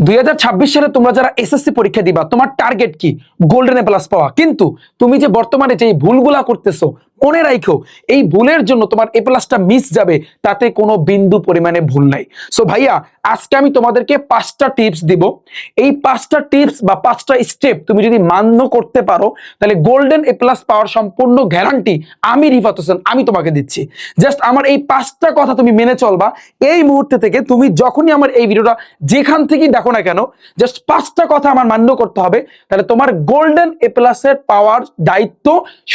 2026 সালে তোমরা যারা এসএসসি পরীক্ষা দিবা তোমার টার্গেট কি? গোল্ডেন এ প্লাস পাওয়া। কিন্তু তুমি যে বর্তমানে যে ভুলগুলা করতেছো মনে রাখো, এই ভুলের জন্য তোমার এ প্লাসটা মিস যাবে, তাতে কোনো বিন্দু পরিমাণে ভুল নাই। সো ভাইয়া, আজকে আমি তোমাদেরকে 5টা টিপস দিব। এই 5টা টিপস বা 5টা স্টেপ তুমি যদি মান্য করতে পারো, তাহলে গোল্ডেন এ প্লাস পাওয়ার সম্পূর্ণ গ্যারান্টি আমি রিফাত হোসেন আমি তোমাকে দিচ্ছি। জাস্ট আমার এই 5টা কথা তুমি মেনে চলবা। এই মুহূর্তে থেকে তুমি যখনই আমার এই ভিডিওটা যেখান থেকেই দেখো না কেন, জাস্ট 5টা কথা আমার মান্য করতে হবে, তাহলে তোমার গোল্ডেন এ প্লাসের পাওয়ার দায়িত্ব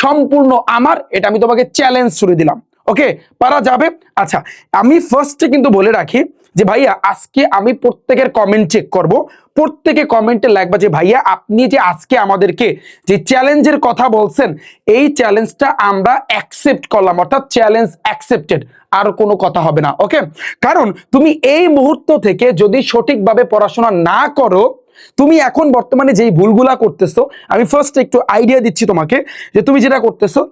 সম্পূর্ণ আমার। এটা আমি তোমাকে চ্যালেঞ্জ ছুড়ে দিলাম। ওকে, পারা যাবে? আচ্ছা, আমি ফার্স্টে কিন্তু বলে রাখি যে ভাইয়া, আজকে আমি প্রত্যেকের কমেন্ট চেক করব। প্রত্যেকে কমেন্টে লিখবা যে ভাইয়া, আপনি যে আজকে আমাদেরকে যে চ্যালেঞ্জের কথা বলছেন, এই চ্যালেঞ্জটা আমরা অ্যাকসেপ্ট করলাম, অর্থাৎ চ্যালেঞ্জ অ্যাকসেপ্টেড, আর কোনো কথা হবে না। ওকে, কারণ তুমি এই মুহূর্ত থেকে যদি সঠিকভাবে পড়াশোনা না করো, তুমি এখন বর্তমানে যেই ভুলগুলা করতেছো, আমি ফার্স্ট একটু আইডিয়া দিচ্ছি তোমাকে যে তুমি যেটা করতেছো,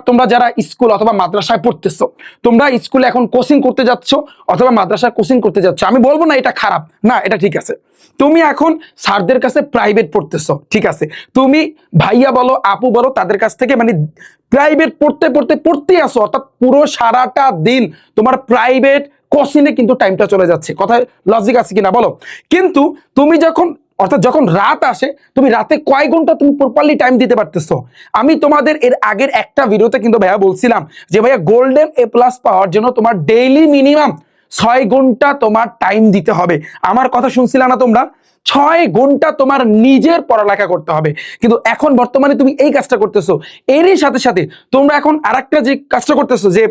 তোমরা যারা স্কুল অথবা মাদ্রাসায় পড়তেছো, তোমরা স্কুলে এখন কোচিং করতে যাচ্ছ অথবা মাদ্রাসায় কোচিং করতে যাচ্ছ, আমি বলবো না এটা খারাপ, না এটা ঠিক আছে। তুমি এখন স্যারদের কাছে প্রাইভেট পড়তেছো, ঠিক আছে। তুমি ভাইয়া বলো আপু বলো, তাদের কাছ থেকে মানে প্রাইভেট পড়তে আসো, অর্থাৎ পুরো সারাটা দিন তোমার প্রাইভেট কোচিংয়ে কিন্তু টাইমটা চলে যাচ্ছে। কথায় লজিক আছে কিনা বলো? কিন্তু তুমি যখন রাত আসে, তুমি রাতে কয় ঘন্টা তুমি প্রপারলি টাইম দিতে পারতেছো? আমি তোমাদের এর আগের একটা ভিডিওতে কিন্তু ভাইয়া বলছিলাম যে ভাইয়া, গোল্ডেন এ প্লাস পাওয়ার জন্য তোমার ডেইলি মিনিমাম 6 ঘন্টা তোমার টাইম দিতে হবে। আমার কথা শুনছিলা না তোমরা? 6 ঘন্টা তোমার নিজের পড়ালেখা করতে হবে। কিন্তু এখন বর্তমানে তুমি এই কাজটা করতেছো, এরই সাথে সাথে তোমরা এখন আরেকটা যে কাজটা করতেছো, যে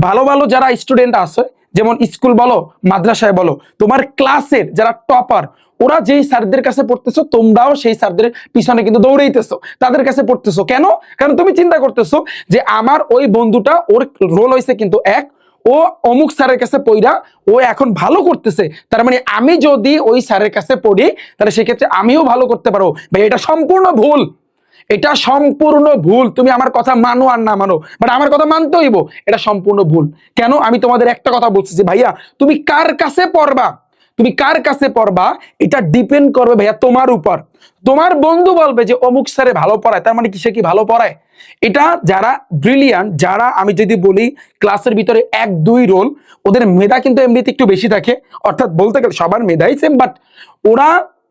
ভালো ভালো যারা স্টুডেন্ট আছে, যেমন স্কুল বলো মাদ্রাসায় বলো, তোমার ক্লাসের যারা টপার, ওরা যেই স্যারদের কাছে পড়তেছো, তোমরাও সেই স্যারদের পিছনে কিন্তু দৌড়াইতেছো, তাদের কাছে পড়তেছো। কেন? কারণ তুমি চিন্তা করতেছো যে আমার ওই বন্ধুটা, ওর রোল হয়েছে কিন্তু এক, ও অমুক স্যারের কাছে পড়া ও এখন ভালো করতেছে, তার মানে আমি যদি ওই স্যারের কাছে পড়ি, তাহলে সেক্ষেত্রে আমিও ভালো করতে পারবো। ভাই, এটা সম্পূর্ণ ভুল, এটা সম্পূর্ণ ভুল। তুমি আমার কথা মানো আর না মানো, বাট আমার কথা মানতে হইব, এটা সম্পূর্ণ ভুল। কেন? আমি তোমাদের একটা কথা বলছি যে ভাইয়া, তুমি কার কাছে পড়বা, তুমি কার কাছে পড়বা, এটা ডিপেন্ড করবে ভাইয়া তোমার উপর। তোমার বন্ধু বলবে যে অমুক স্যারে ভালো পড়ায়, তার মানে কি সে কি ভালো পড়ায়? এটা যারা ব্রিলিয়ান্ট, যারা আমি যদি বলি ক্লাসের ভিতরে 1-2 রোল, ওদের মেধা কিন্তু এমনিতে একটু বেশি থাকে, অর্থাৎ বলতে গেলে সবার মেধাই সেম, বাট ওরা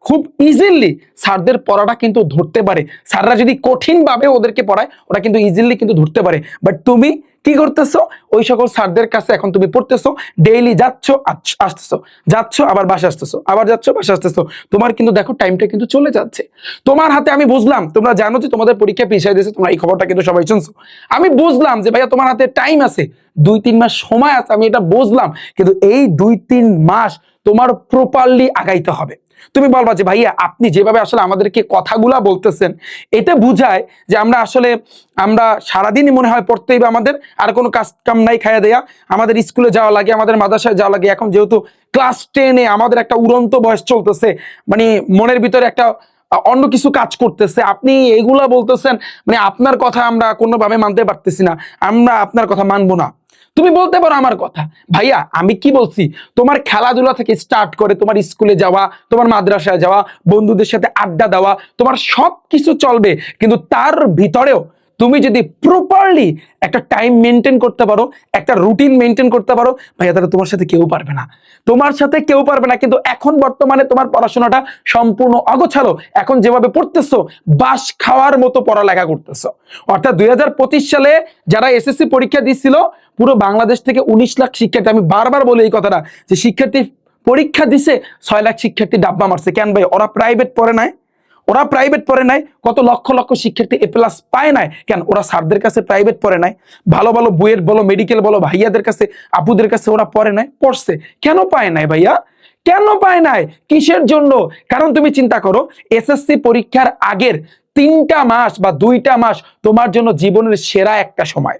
খুব ইজিলি স্যারদের পড়াটা কিন্তু ধরতে পারে। স্যাররা যদি কঠিন ভাবে ওদেরকে পড়ায়, ওরা কিন্তু ইজিলি কিন্তু ধরতে পারে। বাট তুমি কি করতেছো? ওই সকল স্যারদের কাছে এখন তুমি পড়তেছো, ডেইলি যাচ্ছ আসতেছো, যাচ্ছ আবার বাসা আসতেছো, আবার যাচ্ছ বাসা আসতেছো, তোমার কিন্তু দেখো টাইমটা কিন্তু চলে যাচ্ছে তোমার হাতে। আমি বুঝলাম তোমরা জানো যে তোমাদের পরীক্ষা পিছিয়ে দিয়েছে, তোমরা এই খবরটা কিন্তু সবাই শুনছো। আমি বুঝলাম যে ভাইয়া তোমার হাতে টাইম আছে, 2-3 মাস সময় আছে, আমি এটা বুঝলাম। কিন্তু এই 2-3 মাস তোমার প্রপারলি আগাইতে হবে। তুমি বলবা যে ভাইয়া, আপনি যেভাবে আসলে আমাদেরকে কথাগুলা বলতেছেন, এতে বুঝায় যে আমরা সারাদিনই মনে হয় পড়তেই বা আমাদের আর কোনো কাজ কাম নাই, খাইয়া দেয়া, আমাদের স্কুলে যাওয়া লাগে, আমাদের মাদ্রাসায় যাওয়া লাগে। এখন যেহেতু ক্লাস 10-এ আমাদের একটা উড়ন্ত বয়স চলতেছে, মানে মনের ভিতরে একটা অন্য কিছু কাজ করতেছে, আপনি এগুলা বলতেছেন, মানে আপনার কথা আমরা কোনোভাবে মানতে পারতেছি না, আমরা আপনার কথা মানবো না। তুমি বলতে পারো আমার কথা, ভাইয়া আমি কি বলছি, তোমার খেলাধুলা থেকে স্টার্ট করে তোমার স্কুলে যাওয়া, তোমার মাদ্রাসায় যাওয়া, বন্ধুদের সাথে আড্ডা দেওয়া, তোমার সব কিছু চলবে। কিন্তু তার ভিতরেও তুমি যদি প্রপারলি একটা টাইম মেনটেন করতে পারো, একটা রুটিন মেনটেন করতে পারো, ভাইয়া, তাহলে তোমার সাথে কেউ পারবে না, তোমার সাথে কেউ পারবে না। কিন্তু এখন বর্তমানে তোমার পড়াশোনাটা সম্পূর্ণ অগোছালো। এখন যেভাবে পড়তেছো, বাস খাওয়ার মতো পড়ালেখা করতেছো। অর্থাৎ 2025 সালে যারা এসএসসি পরীক্ষা দিচ্ছিল, পুরো বাংলাদেশ থেকে 19 লাখ শিক্ষার্থী, আমি বারবার বলি এই কথাটা, যে শিক্ষার্থী পরীক্ষা দিছে, 6 লাখ শিক্ষার্থী ডাব্বা মারছে। কেন ভাই? ওরা প্রাইভেট পড়ে নাই, ওরা প্রাইভেট পড়ে নাই। কত লক্ষ লক্ষ শিক্ষার্থী এ প্লাস পায় নাই, কেন? ওরা স্যারদের কাছে প্রাইভেট পড়ে নাই, ভালো ভালো বুয়েট বলো, মেডিকেল বলো, ভাইয়াদের কাছে, আপুদের কাছে ওরা পড়ে নাই, পড়ছে। কেন পায় নাই ভাইয়া? কেন পায় নাই? কিসের জন্য? কারণ তুমি চিন্তা করো, এসএসসি পরীক্ষার আগের 3টা মাস বা 2টা মাস তোমার জন্য জীবনের সেরা একটা সময়।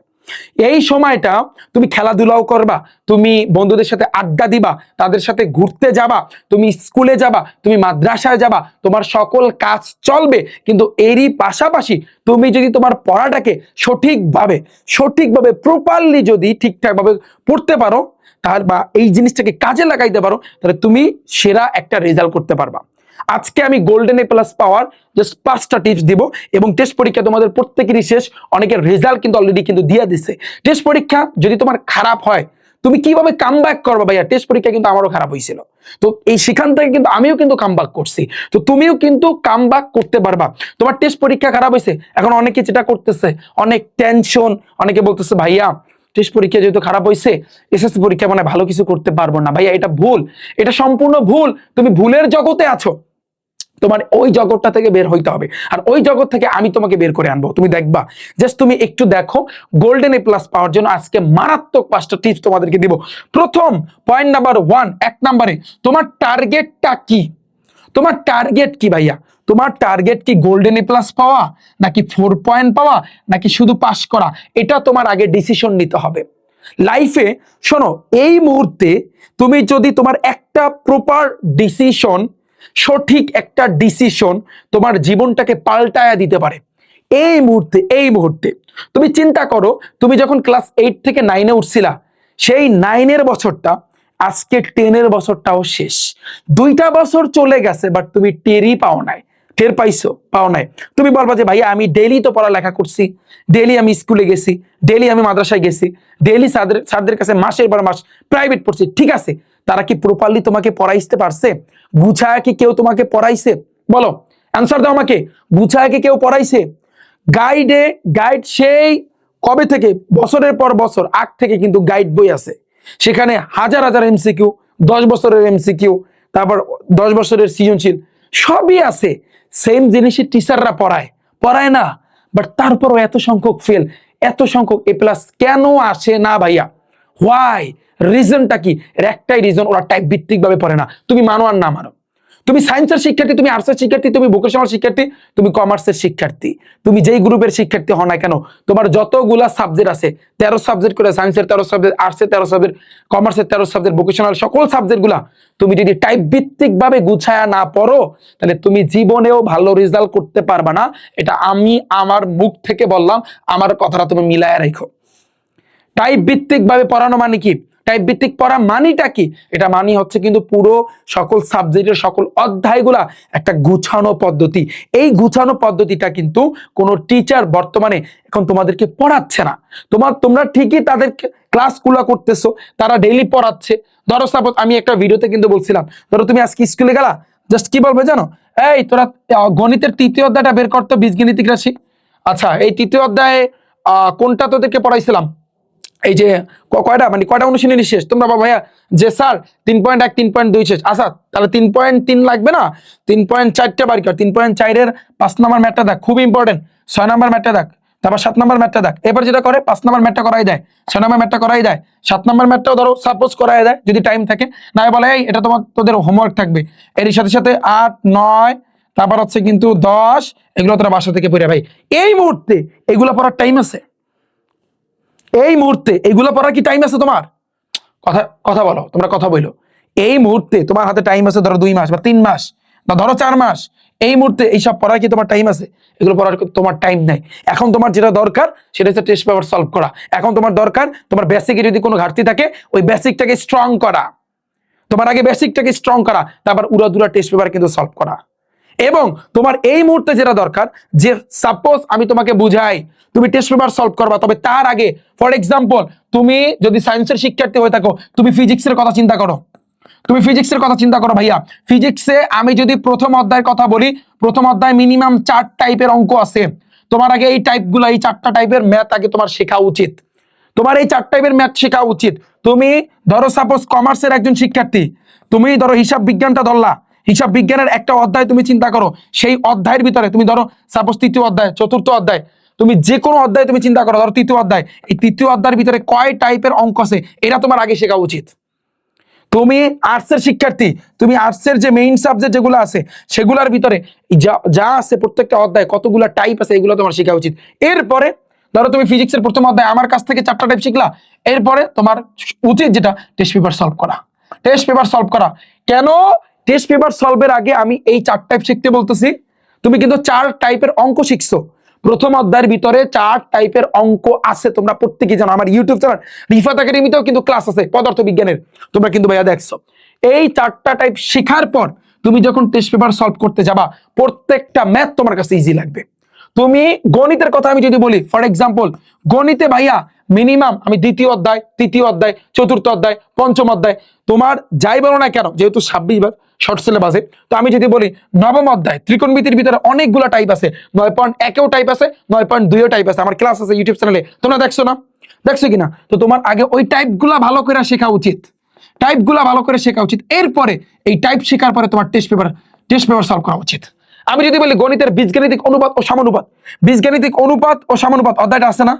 এই সময়টা তুমি খেলাধুলাও করবা, তুমি বন্ধুদের সাথে আড্ডা দিবা, তাদের সাথে ঘুরতে যাবা, তুমি স্কুলে যাবা, তুমি মাদ্রাসায় যাবা, তোমার সকল কাজ চলবে। কিন্তু এরই পাশাপাশি তুমি যদি তোমার পড়াটাকে সঠিকভাবে প্রপারলি যদি ঠিকঠাকভাবে পড়তে পারো, তাহলে বা এই জিনিসটাকে কাজে লাগাইতে পারো, তাহলে তুমি সেরা একটা রেজাল্ট করতে পারবা। আজকে আমি golden A plus power just 5টা টিপস দিব, এবং টেস্ট পরীক্ষা তোমাদের প্রত্যেকেরই শেষ, অনেকের রেজাল্ট কিন্তু অলরেডি কিন্তু দিয়ে দিছে। টেস্ট পরীক্ষা যদি তোমার খারাপ হয়, তুমি কিভাবে কামব্যাক করবে ভাইয়া? টেস্ট পরীক্ষা কিন্তু আমারও খারাপ হয়েছিল, তো এই সেখান থেকে কিন্তু আমিও কিন্তু কামব্যাক করছি, তো তুমিও কিন্তু কামব্যাক করতে পারবা। তোমার টেস্ট পরীক্ষা খারাপ হয়েছে, এখন অনেকে যেটা করতেছে, অনেক টেনশন, অনেকে বলতেছে ভাইয়া টেস্ট পরীক্ষা যেহেতু খারাপ হয়েছে, এসএসসি পরীক্ষা মানে ভালো কিছু করতে পারবো না। ভাইয়া এটা ভুল, এটা সম্পূর্ণ ভুল। তুমি ভুলের জগতে আছো, তোমার ওই জগৎটা থেকে বের হইতে হবে, আর ওই জগৎ থেকে আমি তোমাকে বের করে আনবো। তুমি দেখবা, জাস্ট তুমি একটু দেখো। গোল্ডেন এ প্লাস পাওয়ার জন্য আজকে মারাত্মক 5টা টিপস তোমাদেরকে দিব। প্রথম পয়েন্ট নাম্বার 1, 1 নম্বরে, তোমার টার্গেটটা কি? তোমার টার্গেট কি ভাইয়া? তোমার টার্গেট কি গোল্ডেন এ প্লাস পাওয়া, নাকি 4 পয়েন্ট পাওয়া, নাকি শুধু পাস করা? এটা তোমার আগে ডিসিশন নিতে হবে লাইফে। শোনো, এই মুহূর্তে তুমি যদি তোমার একটা প্রপার ডিসিশন, সঠিক একটা ডিসিশন তোমার জীবনটাকে পাল্টায়া দিতে পারে। এই মুহূর্তে তুমি চিন্তা করো, তুমি যখন ক্লাস 8 থেকে 9-এ উঠছিলা, সেই 9-এর বছরটা, আজকে 10-এর বছরটাও শেষ। 2টা বছর চলে গেছে, বাট তুমি টেরই পাও নাই। টের পাইছো? পাও নাই। তুমি বলবা যে ভাইয়া আমি ডেইলি তো পড়ালেখা করছি, ডেইলি আমি স্কুলে গেছি, ডেইলি আমি মাদ্রাসায় গেছি, ডেইলি স্যারদের কাছে মাসের পর মাস প্রাইভেট পড়ছি। ঠিক আছে, তারা কি প্রপারলি তোমাকে পড়াইতে পারছে? গুছায় কি কেউ তোমাকে পড়াইছে? বলো, অ্যান্সার দাও আমাকে। গুছায় কি কেউ পড়াইছে? গাইড সেই কবে থেকে, বছরের পর বছর আগ থেকে কিন্তু গাইড বই আছে, সেখানে হাজার হাজার এমসিকিউ, 10 বছরের এমসিকিউ, তারপর 10 বছরের সৃজনশীল, সবই আছে। সেম জিনিসই টিচাররা পড়ায় না, বাট তারপরও এত সংখ্যক ফেল, এত সংখ্যক এ প্লাস কেন আসে না ভাইয়া? হোয়াই? রিজনটা কি? এর একটাই রিজন, ওরা টাইপ ভিত্তিক ভাবে পড়ে না। তুমি মানো আর না মানো, তুমি সায়েন্সের শিক্ষার্থী, তুমি আর্টসের শিক্ষার্থী, তুমি ভোকেশনাল শিক্ষার্থী, তুমি কমার্সের শিক্ষার্থী, তুমি যেই গ্রুপের শিক্ষার্থী হও না কেন, তোমার যতগুলা সাবজেক্ট আছে, 13 সাবজেক্ট করে, সায়েন্সের 13 সাবজেক্ট, আর্টসের 13 সাবজেক্ট, কমার্সের 13 সাবজেক্ট, ভোকেশনাল সকল সাবজেক্ট গুলা তুমি যদি টাইপ ভিত্তিক ভাবে গুছায়া না পড়ো, তাহলে তুমি জীবনেও ভালো রেজাল্ট করতে পারবা না। এটা আমি আমার মুখ থেকে বললাম, আমার কথাটা তুমি মিলায়া রাখো। টাইপ ভিত্তিক ভাবে পড়ানো মানে কি? টাইপ ভিত্তিক পড়া মানিটা কি? এটা মানি হচ্ছে কিন্তু পুরো সকল সাবজেক্টের সকল অধ্যায়গুলা একটা গুছানো পদ্ধতি। এই গুছানো পদ্ধতিটা কিন্তু কোনো টিচার বর্তমানে এখন তোমাদেরকে পড়াচ্ছে না। তোমরা ঠিকই তাদের ক্লাসগুলো করতেছো, তারা ডেইলি পড়াচ্ছে। ধরো সাপোজ আমি একটা ভিডিওতে কিন্তু বলছিলাম, ধরো তুমি আজকে স্কুলে গেলা, জাস্ট কি বলবে জানো? এই তোরা গণিতের 3য় অধ্যায়টা বের করতো, বীজগণিতিক রাশি। আচ্ছা, এই 3য় অধ্যায়ে কোনটা তোদেরকে পড়াইছিলাম? এই যে কয়টা, মানে কয়টা অনুশীলনী শেষ? তোমরা বাবা ভাইয়া যে স্যার 3.1 3.2 শেষ। আচ্ছা, তাহলে 3.3 লাগবে না, 3.4টা বার কর। 3.4-এর 5 নম্বর ম্যাথটা দেখ, খুব ইম্পর্টেন্ট। 6 নম্বর ম্যাথটা দেখ, তারপর 7 নম্বর ম্যাথটা দেখ। এবার যেটা করে 5 নম্বর ম্যাথটা করাই দেয়, 6 নম্বর ম্যাথটা করাই দেয়, 7 নম্বর ম্যাথটাও ধরো সাপোজ করাই দেয় যদি টাইম থাকে। না বলে এই এটা তোদের হোমওয়ার্ক থাকবে, এর সাথে সাথে 8 9 তারপর হচ্ছে কিন্তু 10, এগুলো তোরা বাসা থেকে পড়ে। ভাই এই মুহূর্তে এগুলো পড়ার টাইম আছে? এই মুহূর্তে এগুলো পড়ার কি টাইম আছে তোমার? কথা বলো, তোমরা কথা বলো। এই মুহূর্তে তোমার হাতে টাইম আছে ধরো 2 মাস বা 3 মাস বা ধরো 4 মাস, এই মুহূর্তে এইসব পড়ার কি তোমার টাইম আছে? এগুলো পড়ার তোমার টাইম নাই। এখন তোমার যেটা দরকার সেটা হচ্ছে টেস্ট পেপার সলভ করা। এখন তোমার দরকার, তোমার বেসিকে যদি কোনো ঘাটতি থাকে, ওই বেসিকটাকে স্ট্রং করা। তোমার আগে বেসিকটাকে স্ট্রং করা, তারপর উড়াদুরা টেস্ট পেপার কিন্তু সলভ করা। এবং তোমার এই মুহূর্তে যেটা দরকার, যে সাপোজ আমি তোমাকে বুঝাই, তুমি টেস্ট পেপার সলভ করবা, তবে তার আগে ফর এক্সাম্পল তুমি যদি সায়েন্সের শিক্ষার্থী হয়ে থাকো, তুমি ফিজিক্সের কথা চিন্তা করো। ভাইয়া, ফিজিক্সে আমি যদি প্রথম অধ্যায়ের কথা বলি, প্রথম অধ্যায় মিনিমাম 4 টাইপের অঙ্ক আছে। তোমার আগে এই টাইপগুলো, এই 4টা টাইপের ম্যাথ আগে তোমার শেখা উচিত। তোমার এই 4 টাইপের ম্যাথ শেখা উচিত। তুমি ধরো সাপোজ কমার্সের একজন শিক্ষার্থী, তুমি ধরো হিসাব বিজ্ঞানটা ধরলা, হিসাব বিজ্ঞানের একটা অধ্যায় তুমি চিন্তা করো, সেই অধ্যায়ের ভিতরে তুমি ধরো সাপোজ 3য় অধ্যায়, 4র্থ অধ্যায়, তুমি যে কোনো অধ্যায় তুমি চিন্তা করো, ধরো 3য় অধ্যায়, এই 3য় অধ্যায়ের ভিতরে কয় টাইপের অঙ্ক আছে এটা তোমার আগে শেখা উচিত। তুমি আর্টসের শিক্ষার্থী, তুমি আর্টসের যে মেইন সাবজেক্ট যেগুলো আছে সেগুলোর ভিতরে যা আছে প্রত্যেকটা অধ্যায় কতগুলো টাইপ আছে এগুলো তোমার শেখা উচিত। এরপরে ধরো তুমি ফিজিক্সের প্রথম অধ্যায় আমার কাছ থেকে 4টা টাইপ শিখলা, এরপরে তোমার উচিত যেটা টেস্ট পেপার সলভ করা। কেন টেস্ট পেপার সলভের আগে আমি এই 4 টাইপ শিখতে বলতেছি? তুমি কিন্তু 4 টাইপের অঙ্ক শিখছো, প্রথম অধ্যায়ের ভিতরে 4 টাইপের অঙ্ক আছে, তোমরা প্রত্যেকেই জানো। আমার ইউটিউব চ্যানেল রিফাত একাডেমিতেও কিন্তু ক্লাস আছে পদার্থবিজ্ঞানের, তোমরা কিন্তু ভাইয়া দেখছো। এই 4টা টাইপ শেখার পর তুমি যখন টেস্ট পেপার সলভ করতে যাবা, প্রত্যেকটা ম্যাথ তোমার কাছে ইজি লাগবে। তুমি গণিতের কথা আমি যদি বলি, ফর এক্সাম্পল গণিতে ভাইয়া মিনিমাম আমি দ্বিতীয় অধ্যায়, তৃতীয় অধ্যায়, চতুর্থ অধ্যায়, পঞ্চম অধ্যায়, তোমার যাই বলো না কেন, যেহেতু 26 বার শর্ট সিলেবাসে, তো আমি যদি বলি নবম অধ্যায় ত্রিকোণমিতির ভিতরে অনেকগুলো টাইপ আছে, 9.1 টাইপ আছে, 9.2 টাইপ আছে। আমার ক্লাস আছে ইউটিউব চ্যানেলে, তোমরা দেখছো না? দেখছো কিনা? তো তোমার আগে ওই টাইপগুলা ভালো করে শেখা উচিত, টাইপগুলা ভালো করে শেখা উচিত। এরপরে এই টাইপ শেখার পরে তোমার টেস্ট পেপার সলভ করা উচিত। আমি যদি বলি গণিতের বীজগাণিতিক অনুপাত ও সমানুপাত, বীজগাণিতিক অনুপাত ও সমানুপাত অধ্যায়টা আছে না,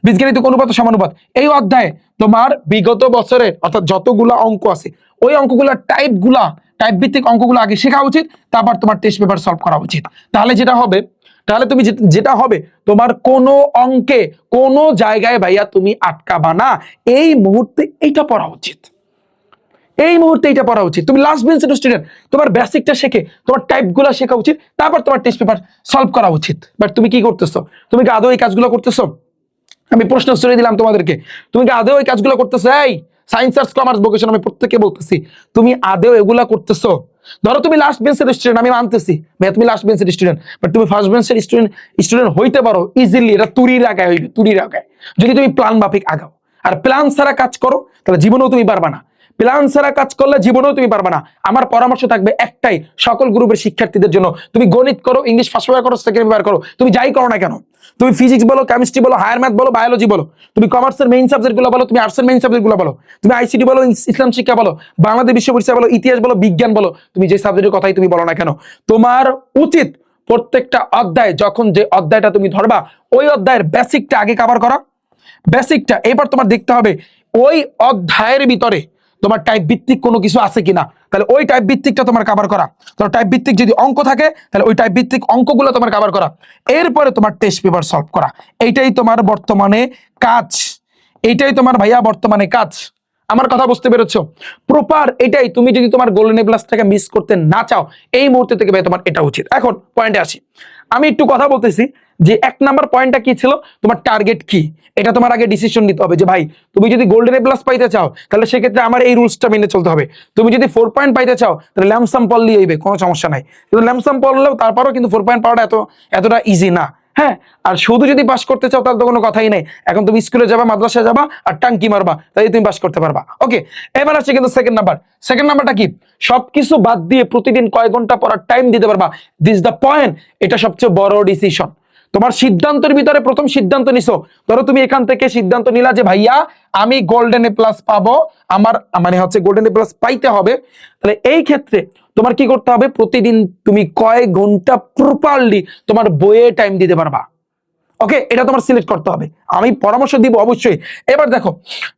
বীজগাণিতিক অনুপাত ও সমানুপাত, এই অধ্যায়ে তোমার বিগত বছরে অর্থাৎ যতগুলা অঙ্ক আছে ওই অঙ্কগুলা টাইপ ভিত্তিক অঙ্কগুলো আগে শেখা উচিত, তারপর তোমার টেস্ট পেপার সলভ করা উচিত। তাহলে তুমি যেটা হবে, তোমার কোনো অঙ্কে কোনো জায়গায় ভাইয়া তুমি আটকাবা না। এই মুহূর্তে এইটা পড়া উচিত, এই মুহূর্তে এটা পড়া উচিত। তুমি লাস্ট বেঞ্চের স্টুডেন্ট, তোমার বেসিকটা শেখে তোমার টাইপগুলো শেখা উচিত, তারপর তোমার টেস্ট পেপার সলভ করা উচিত। বাট তুমি কি করতেছো? তুমি কি আদৌ এই কাজগুলো করতেছো? আমি প্রশ্ন ছেড়ে দিলাম তোমাদেরকে, তুমি কি আদৌ এই কাজগুলো করতেছো? এই সায়েন্স, আর্টস, কমার্স, ভোকেশন, আমি প্রত্যেককে বলতেছি, তুমি আদৌ এগুলা করতেছো? ধরো তুমি লাস্ট বেঞ্চের স্টুডেন্ট, আমি মানতেছি ভাইয়া তুমি লাস্ট বেঞ্চের স্টুডেন্ট, বাট তুমি ফার্স্ট বেঞ্চের স্টুডেন্ট হইতে পারো ইজিলি। এটা তুরির আগায় হইবে, তুরির আগায়, যদি তুমি প্ল্যান মাফিক আগাও। আর প্ল্যান ছাড়া কাজ করো তাহলে জীবনেও তুমি পারবা না, প্ল্যান ছাড়া কাজ করলে জীবনেও তুমি পারবা না। আমার পরামর্শ থাকবে একটাই, সকল গ্রুপের শিক্ষার্থীদের জন্য, তুমি গণিত করো, ইংলিশ ফার্স্ট পেপার করো, সেকেন্ড পেপার করো, তুমি যাই করো না কেন, তুমি ফিজিক্স বলো, কেমিস্ট্রি বলো, হায়ার ম্যাথ বলো, বায়োলজি বলো, তুমি কমার্সের মেইন সাবজেক্ট গুলো বলো, তুমি আর্টসের মেইন সাবজেক্ট গুলো বলো, তুমি আইসিটি বলো, ইসলাম শিক্ষা বলো, বাংলাদেশ বিশ্ব পরিচয় বলো, ইতিহাস বলো, বিজ্ঞান বলো, তুমি যে সাবজেক্টের কথাই তুমি বলো না কেন, তোমার উচিত প্রত্যেকটা অধ্যায়, যখন যে অধ্যায়টা তুমি ধরবা ওই অধ্যায়ের বেসিকটা আগে কভার করা, বেসিকটা। এবার তোমার দেখতে হবে ওই অধ্যায়ের ভিতরে তোমার টাইপ ভিত্তিক কোনো কিছু আছে কিনা, তাহলে ওই টাইপ ভিত্তিকটা তোমার কভার করা। তোমার টাইপ ভিত্তিক যদি অঙ্ক থাকে তাহলে ওই টাইপ ভিত্তিক অঙ্কগুলো তোমার কভার করা, এরপরে তোমার টেস্ট পেপার সলভ করা। এইটাই তোমার বর্তমানে কাজ, এইটাই তোমার ভাইয়া বর্তমানে কাজ। আমার কথা বুঝতে পেরেছো? প্রপার এটাই। তুমি যদি তোমার গোল্ডেন এ প্লাসটাকে মিস করতে না চাও, এই মুহূর্তে থেকে ভাই তোমার এটা উচিত। এখন পয়েন্টে আসি, আমি একটু কথা বলতেছি যে 1 নাম্বার পয়েন্টটা কি ছিল, তোমার টার্গেট কি, এটা তোমার আগে ডিসিশন নিতে হবে যে ভাই তুমি যদি গোল্ডেন এ প্লাস পাইতে চাও তাহলে সেক্ষেত্রে আমার এই রুলসটা মেনে চলতে হবে। তুমি যদি 4 পয়েন্ট পাইতে চাও তাহলে ল্যামসাম পড়লেই হইবে, কোনো সমস্যা নাই। কিন্তু ল্যামসাম পড়লেও তারপরও কিন্তু 4 পয়েন্ট পাওয়াটা এতটা ইজি না। হ্যাঁ, আর শুধু যদি পাস করতে চাও তাহলে তো কোনো কথাই নেই, এখন তুমি স্কুলে যাবা, মাদ্রাসায় যাবা আর টাঙ্কি মারবা, তাই তুমি পাস করতে পারবা। ওকে, এবার আসছে কিন্তু সেকেন্ড নাম্বারটা কি, সবকিছু বাদ দিয়ে প্রতিদিন কয় ঘন্টা পড়ার টাইম দিতে পারবা, দিস দ্য পয়েন্ট। এটা সবচেয়ে বড় ডিসিশন। তোমার সিদ্ধান্তের ভিতরে প্রথম সিদ্ধান্ত নিছো, ধরো তুমি এখান থেকে সিদ্ধান্ত নিলা যে ভাইয়া আমি গোল্ডেন এ প্লাস পাবো, আমার মানে হচ্ছে গোল্ডেন এ প্লাস পাইতে হবে, তাহলে এই ক্ষেত্রে তোমার কি করতে হবে, প্রতিদিন তুমি কয় ঘন্টা প্রপারলি তোমার বইয়ে টাইম দিতে পারবা। ওকে, এটা তোমার সিলেক্ট করতে হবে, আমি পরামর্শ দিব অবশ্যই। এবার দেখো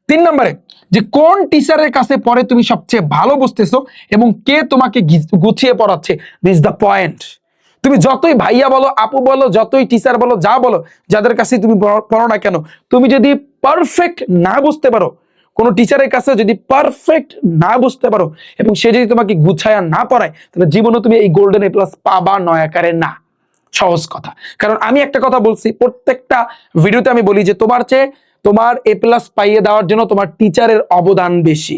3 নম্বরে, যে কোন টিচারের কাছে পড়ে তুমি সবচেয়ে ভালো বুঝতেছো এবং কে তোমাকে গুছিয়ে পড়াচ্ছে, দিস দ্য পয়েন্ট। তুমি যতই ভাইয়া বলো, আপু বলো, যতই টিচার বলো, যা বলো, যাদের কাছে তুমি পড়ো না কেন, তুমি যদি পারফেক্ট না বুঝতে পারো, কোন টিচারের কাছে যদি পারফেক্ট না বুঝতে পারো এবং সে যদি তোমাকে গুছায়া না পড়ায়, তাহলে জীবনে তুমি এই গোল্ডেন এ প্লাস পাবা নয় আকারে না। সহজ কথা। কারণ আমি একটা কথা বলছি, প্রত্যেকটা ভিডিওতে আমি বলি যে তোমার চেয়ে তোমার এ প্লাস পাইয়ে দেওয়ার জন্য তোমার টিচারের অবদান বেশি।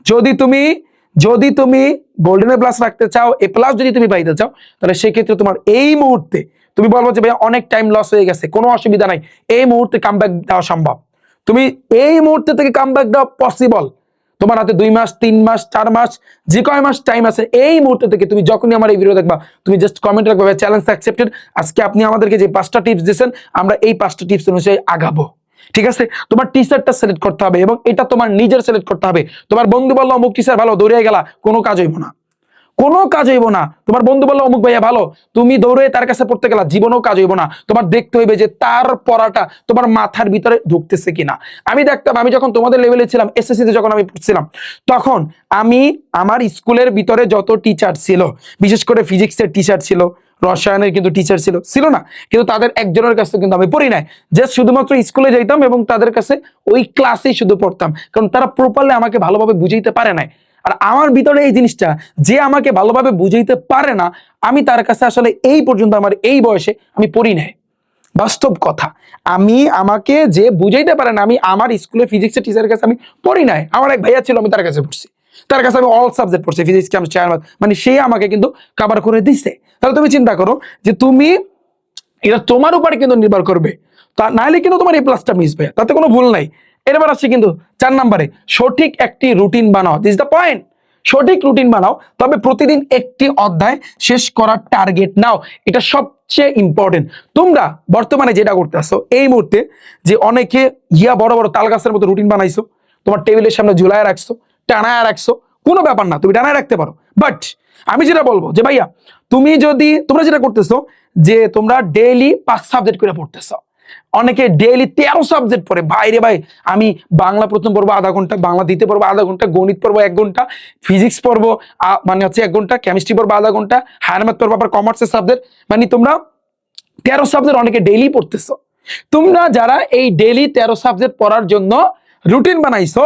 যদি তুমি গোল্ডেন এ প্লাস রাখতে চাও, এ প্লাস যদি তুমি পাইতে চাও, তাহলে সেক্ষেত্রে তোমার এই মুহূর্তে তুমি বলবো যে ভাই অনেক টাইম লস হয়ে গেছে, কোনো অসুবিধা নাই, এই মুহূর্তে কামব্যাক দেওয়া সম্ভব। তুমি এই মুহূর্তে থেকে কামব্যাক দেওয়া পসিবল। তোমার হাতে 2 মাস, 3 মাস, 4 মাস, যে কয় মাস টাইম আছে, এই মুহূর্তে থেকে তুমি যখনই আমার এই ভিডিও দেখবা, তুমি জাস্ট কমেন্ট রাখবে চ্যালেঞ্জ অ্যাকসেপ্টেড, আজকে আপনি আমাদেরকে যে 5টা টিপস দিয়েছেন আমরা এই 5টা টিপস অনুযায়ী আগাবো। ঠিক আছে, তোমার টিচারটা সিলেক্ট করতে হবে এবং এটা তোমার নিজের সিলেক্ট করতে হবে। তোমার বন্ধু বললো অমুক টিচার ভালো, দৌড়ে গেলা, কোনো কাজ হইব না, কোনো কাজ হইব না। তোমার বন্ধু বললো অমুক ভাইয়া ভালো, তুমি দৌড়ে তার কাছে পড়তে গেলা, জীবনেও কাজ হইব না। তোমার দেখতে হইবে যে তার পড়াটা তোমার মাথার ভিতরে ঢুকতেছে কিনা। আমি দেখতাম, আমি যখন তোমাদের লেভেলে ছিলাম, এসএসসিতে যখন আমি পড়ছিলাম, তখন আমি আমার স্কুলের ভিতরে যত টিচার ছিল, বিশেষ করে ফিজিক্সের টিচার ছিল, রসায়নের কিন্তু টিচার ছিল না, কিন্তু তাদের একজনের কাছে কিন্তু আমি পড়ি নাই, জাস্ট শুধুমাত্র স্কুলে যাইতাম এবং তাদের কাছে ওই ক্লাসেই শুধু পড়তাম, কারণ তারা প্রপারলি আমাকে ভালোভাবে বুঝাইতে পারে নাই। আর আমার ভিতরে এই জিনিসটা, যে আমাকে ভালোভাবে বুঝাইতে পারে না, আমি তার কাছে আসলে এই পর্যন্ত আমার এই বয়সে আমি পড়ি নাই। বাস্তব কথা। আমাকে যে বুঝাইতে পারে না, আমি আমার স্কুলে ফিজিক্সের টিচারের কাছে আমি পড়ি নাই, আমার এক ভাইয়া ছিল আমি তার কাছে পড়ছি, তার কাছে আমি অল সাবজেক্ট পড়ছি, ফিজিক্স কেমিস্ট্রি ম্যাথ, মানে সে আমাকে কিন্তু কভার করে দিছে। তাহলে তুমি চিন্তা করো যে তুমি, এটা তোমার উপরে কিন্তু নির্ভর করবে, তা নাহলে কিন্তু তোমার এই প্লাসটা মিসবে, তাতে কোনো ভুল নাই। এরপর আসছে কিন্তু 4 নম্বরে, সঠিক একটি রুটিন বানাও। দিস দ্য পয়েন্ট, সঠিক রুটিন বানাও, তবে প্রতিদিন একটি অধ্যায় শেষ করার টার্গেট নাও। এটা সবচেয়ে ইম্পর্টেন্ট। তোমরা বর্তমানে যেটা করতে আসো এই মুহূর্তে, যে অনেকে বড় বড় তাল গাছের মতো রুটিন বানাইছো, তোমার টেবিলের সামনে ঝুলায় রাখছো, টানায় রাখছো, কোনো ব্যাপার না, তুমি টানায় রাখতে পারো। বাট আমি যেটা বলবো যে ভাইয়া, তোমরা যেটা করতেছো যে তোমরা ডেইলি 5 সাবজেক্ট করে পড়তেছো, অনেকে ডেইলি 13 সাবজেক্ট পড়ে। ভাইরে ভাই, আমি বাংলা প্রথম পড়বো আধা ঘন্টা, বাংলা দ্বিতীয় পড়বো আধা ঘন্টা, গণিত পড়বো 1 ঘন্টা, ফিজিক্স পড়বো মানে হচ্ছে 1 ঘন্টা, কেমিস্ট্রি পড়বো আধা ঘন্টা, হায়ার ম্যাথ পড়বো, আবার কমার্সের সাবজেক্ট, মানে তোমরা 13 সাবজেক্ট অনেকে ডেইলি পড়তেছো। তোমরা যারা এই ডেইলি 13 সাবজেক্ট পড়ার জন্য রুটিন বানাইছো,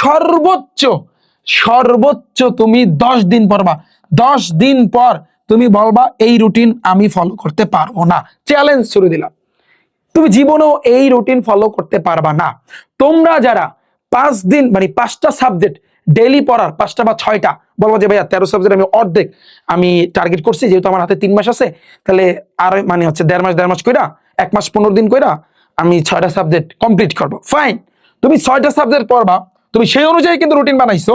সর্বোচ্চ সর্বোচ্চ তুমি 10 দিন পড়বা, 10 দিন পর তুমি বলবা এই রুটিন আমি ফলো করতে পারবো না, চ্যালেঞ্জ ছুড়ে দিলাম, তুমি জীবনেও এই রুটিন ফলো করতে পারবা না। তোমরা যারা 5 দিন মানে 5টা সাবজেক্ট ডেইলি পড়ার, 5টা বা 6টা, বলবো যে ভাইয়া 13 সাবজেক্ট আমি অর্ধেক আমি টার্গেট করছি, যেহেতু আমার হাতে 3 মাস আছে, তাহলে আর মানে হচ্ছে 1.5 মাস কইরা, 1 মাস 15 দিন কইরা আমি 6টা সাবজেক্ট কমপ্লিট করবো। ফাইন, তুমি 6টা সাবজেক্ট পড়বা, তুমি সেই অনুযায়ী কিন্তু রুটিন বানাইছো,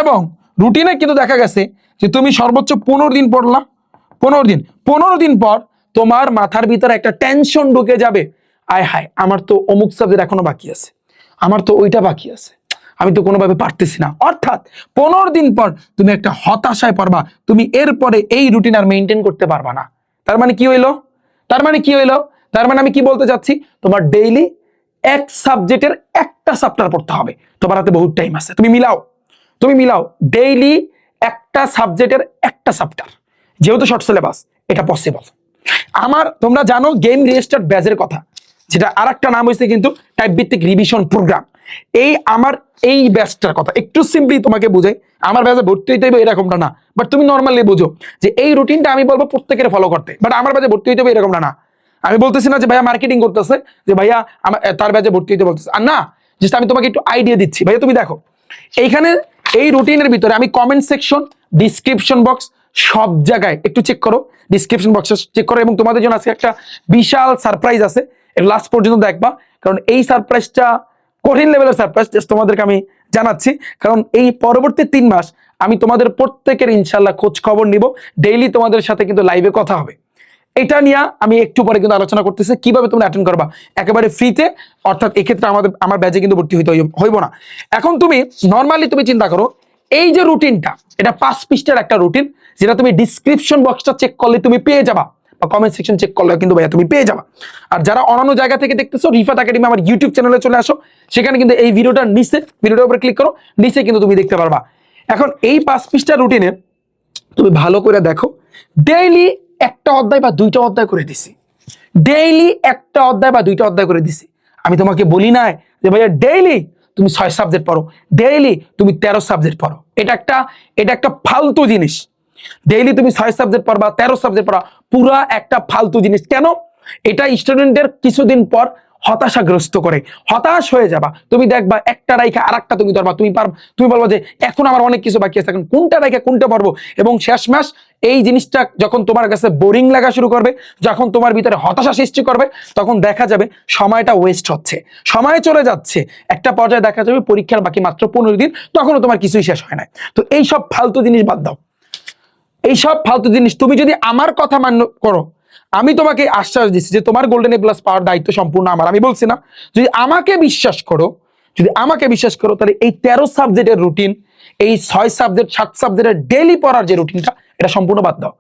এবং রুটিনে কিন্তু দেখা গেছে যে তুমি সর্বোচ্চ 15 দিন পড়লা, 15 দিন পর তোমার মাথার ভিতরে একটা টেনশন ঢুকে যাবে, আয় হায় আমার তো অমুক সাবজেক্ট এখনো বাকি আছে, আমার তো ওইটা বাকি আছে, আমি তো কোনোভাবে পারতেছি না। অর্থাৎ 15 দিন পর তুমি একটা হতাশায় পড়বা, তুমি এরপরে এই রুটিন আর মেনটেন করতে পারবা না। তার মানে কি হইলো? তার মানে আমি কি বলতে চাচ্ছি, তোমার ডেইলি এক সাবজেক্টের একটা চ্যাপ্টার পড়তে হবে। তোমার হাতে বহুত টাইম আছে, তুমি মিলাও ডেইলি একটা সাবজেক্টের একটা চ্যাপ্টার, যেহেতু শর্ট সিলেবাস এটা পসিবল। তোমরা জানো গেম রেজিস্টার্ড ব্যাচের কথা, যেটা আরেকটা নাম হয়েছে কিন্তু টাইপ ভিত্তিক রিভিশন প্রোগ্রাম। আমার এই ব্যাচটার কথা একটু সিম্পলি তোমাকে বুঝাই, আমার ব্যাচে ভর্তি হইতে হবে এরকমটা না, বাট তুমি নর্মালি বুঝো যে এই রুটিনটা আমি বলবো প্রত্যেকের ফলো করতে, বাট আমার ব্যাচে ভর্তি হইতে হবে এরকমটা না। আমি বলতেছি না যে ভাইয়া মার্কেটিং করতেছে, যে ভাইয়া আমার তার ব্যাচে ভর্তি হইতে বলতেছে, আর না, জাস্ট আমি তোমাকে একটু আইডিয়া দিচ্ছি। ভাইয়া তুমি দেখো, এইখানে এই রুটিনের ভিতরে আমি কমেন্ট সেকশন, ডিসক্রিপশন বক্স, সব জায়গায় একটু চেক করো, ডিসক্রিপশন বক্সে চেক করো, এবং তোমাদের জন্য আজকে একটা বিশাল সারপ্রাইজ আছে, এটা লাস্ট পর্যন্ত দেখবা, কারণ এই সারপ্রাইজটা কঠিন লেভেলের সারপ্রাইজ, জাস্ট তোমাদেরকে আমি জানাচ্ছি। কারণ এই পরবর্তী 3 মাস আমি তোমাদের প্রত্যেকের ইনশাল্লাহ খোঁজ খবর নিব, ডেইলি তোমাদের সাথে কিন্তু লাইভে কথা হবে। এটা নিয়ে আমি একটু পরে কিন্তু আলোচনা করতেছি, কিভাবে তোমরা অ্যাটেন্ড করবা একেবারে ফ্রিতে, অর্থাৎ এক্ষেত্রে আমার ব্যাচে কিন্তু ভর্তি হইব না। এখন তুমি নর্মালি তুমি চিন্তা করো, এই যে রুটিনটা, এটা 5 পৃষ্ঠার একটা রুটিন, যেটা তুমি ডিসক্রিপশন বক্সটা চেক করলে তুমি পেয়ে যাবা, বা কমেন্ট সেকশন চেক করলে কিন্তু ভাইয়া তুমি পেয়ে যাবা। আর যারা অন্যান্য জায়গা থেকে দেখতেছো, রিফাত একাডেমি আমার ইউটিউব চ্যানেলে চলে আসো, সেখানে কিন্তু এই ভিডিওটার ভিডিওটার উপরে ক্লিক করো, নিচে কিন্তু তুমি দেখতে পারবা। এখন এই 5 পৃষ্ঠার রুটিনে তুমি ভালো করে দেখো, ডেইলি একটা অধ্যায় বা 2টা অধ্যায় করে দিছি, ডেইলি একটা অধ্যায় বা 2টা অধ্যায় করে দিছি। আমি তোমাকে বলি নাই যে ভাইয়া ডেইলি তুমি 6 সাবজেক্ট পড়ো, ডেইলি তুমি 13 সাবজেক্ট পড়ো, এটা একটা ফালতু জিনিস। ডেইলি তুমি 6 সাবজেক্ট পড়বা, 13 সাবজেক্ট পড়া, পুরা একটা ফালতু জিনিস। কেন? এটা স্টুডেন্টের কিছুদিন পর হতাশাগ্রস্ত করে, হতাশ হয়ে যাবা। তুমি দেখবা একটা রাইখা আরেকটা তুমি ধরবা, তুমি বলবো যে এখন আমার অনেক কিছু বাকি আছে, এখন কোনটা রাইখা কোনটা পড়বো, এবং শেষমেশ এই জিনিসটা যখন তোমার কাছে বোরিং লাগা শুরু করবে, যখন তোমার ভিতরে হতাশা সৃষ্টি করবে, তখন দেখা যাবে সময়টা ওয়েস্ট হচ্ছে, সময় চলে যাচ্ছে, একটা পর্যায়ে দেখা যাবে পরীক্ষার বাকি মাত্র 15 দিন, তখনও তোমার কিছুই শেষ হয় না। তো এইসব ফালতু জিনিস বাদ দাও, এইসব ফালতু জিনিস তুমি যদি আমার কথা মান্য করো, আমি তোমাকে আশ্বাস দিচ্ছি যে তোমার গোল্ডেন এ প্লাস পাওয়ার দায়িত্ব সম্পূর্ণ আমার। আমি বলছি না, যদি আমাকে বিশ্বাস করো, তাহলে এই 13 সাবজেক্টের রুটিন, এই 6 সাবজেক্ট 7 সাবজেক্টের ডেইলি পড়ার যে রুটিনটা, এটা সম্পূর্ণ বাদ দাও,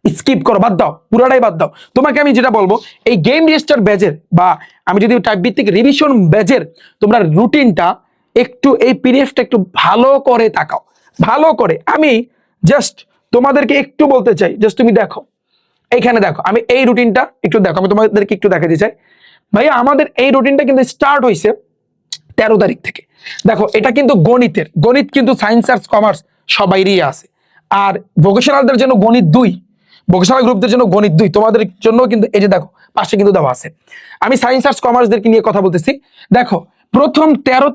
স্কিপ করো, বাদ দাও, পুরাটাই বাদ দাও। তোমাকে আমি যেটা বলবো, এই গেম রেজিস্টার ব্যাচের, বা আমি যদি টাইপ ভিত্তিক রিভিশন ব্যাচের তোমরা রুটিনটা একটু, এই পিডিএফটা একটু ভালো করে তাকাও, ভালো করে। আমি জাস্ট তোমাদেরকে একটু বলতে চাই, জাস্ট তুমি দেখো, এইখানে দেখো, আমি এই রুটিনটা একটু দেখো, আমি তোমাদেরকে একটু দেখাতে চাই। ভাইয়া আমাদের এই রুটিনটা কিন্তু স্টার্ট হয়েছে 13 তারিখ থেকে। দেখো, এটা কিন্তু গণিত কিন্তু সায়েন্স আর্টস কমার্স সবাইরই আছে, আর ভোকেশনালদের জন্য গণিত 2, ভোকেশনাল গ্রুপদের জন্য গণিত 2, তোমাদের জন্য কিন্তু এই যে দেখো পাশে কিন্তু দেওয়া আছে। আমি সায়েন্স আর্টস কমার্সদেরকে নিয়ে কথা বলতেছি। দেখো প্রথম 13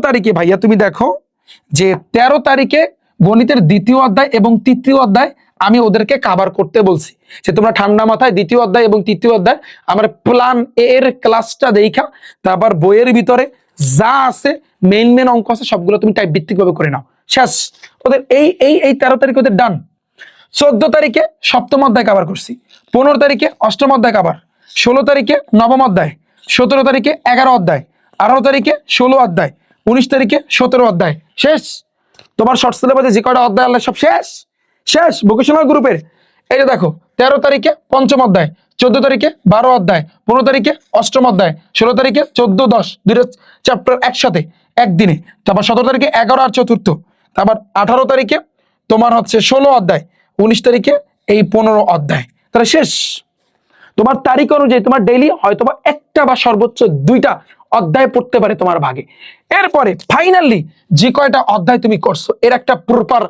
তারিখে ভাইয়া তুমি দেখো যে 13 তারিখে গণিতের দ্বিতীয় অধ্যায় এবং তৃতীয় অধ্যায় আমি ওদেরকে কাভার করতে বলছি, যে তোমরা ঠান্ডা মাথায় দ্বিতীয় অধ্যায় এবং তৃতীয় অধ্যায় আমার প্ল্যান এর ক্লাসটা দেখা তারপর বইয়ের ভিতরে যা আছে মেন অঙ্ক আছে সবগুলো তুমি টাইপ ভিত্তিক ভাবে করে নাও। শেষ ওদের এই 13 তারিখে ওদের ডান। 14 তারিখে সপ্তম অধ্যায় কাভার করছি, 15 তারিখে অষ্টম অধ্যায় কাভার, 16 তারিখে নবম অধ্যায়, 17 তারিখে 11 অধ্যায়, 18 তারিখে 16 অধ্যায়, 19 তারিখে 17 অধ্যায়। শেষ। তোমার শর্ট সিলেবাসে যে কয়টা অধ্যায় আনলে সব শেষ। ভোকেশনাল গ্রুপের এই যে দেখো 13 তারিখে পঞ্চম অধ্যায়, 14 তারিখে 12 অধ্যায়, 15 তারিখে অষ্টম অধ্যায়, 16 তারিখে 14, 10 দুইটা চ্যাপ্টার একসাথে একদিনে। তারপর 17 তারিখে 11 আর চতুর্থ, তারপর 18 তারিখে তোমার হচ্ছে 16 অধ্যায়, 19 তারিখে এই 15 অধ্যায়। তাহলে শেষ। তোমার তারিখ অনুযায়ী তোমার ডেইলি হয়তোবা একটা বা সর্বোচ্চ 2টা অধ্যায় পড়তে পারে তোমার ভাগে। এরপরে ফাইনালি যে কয়টা অধ্যায় তুমি করছো এর একটা প্রপার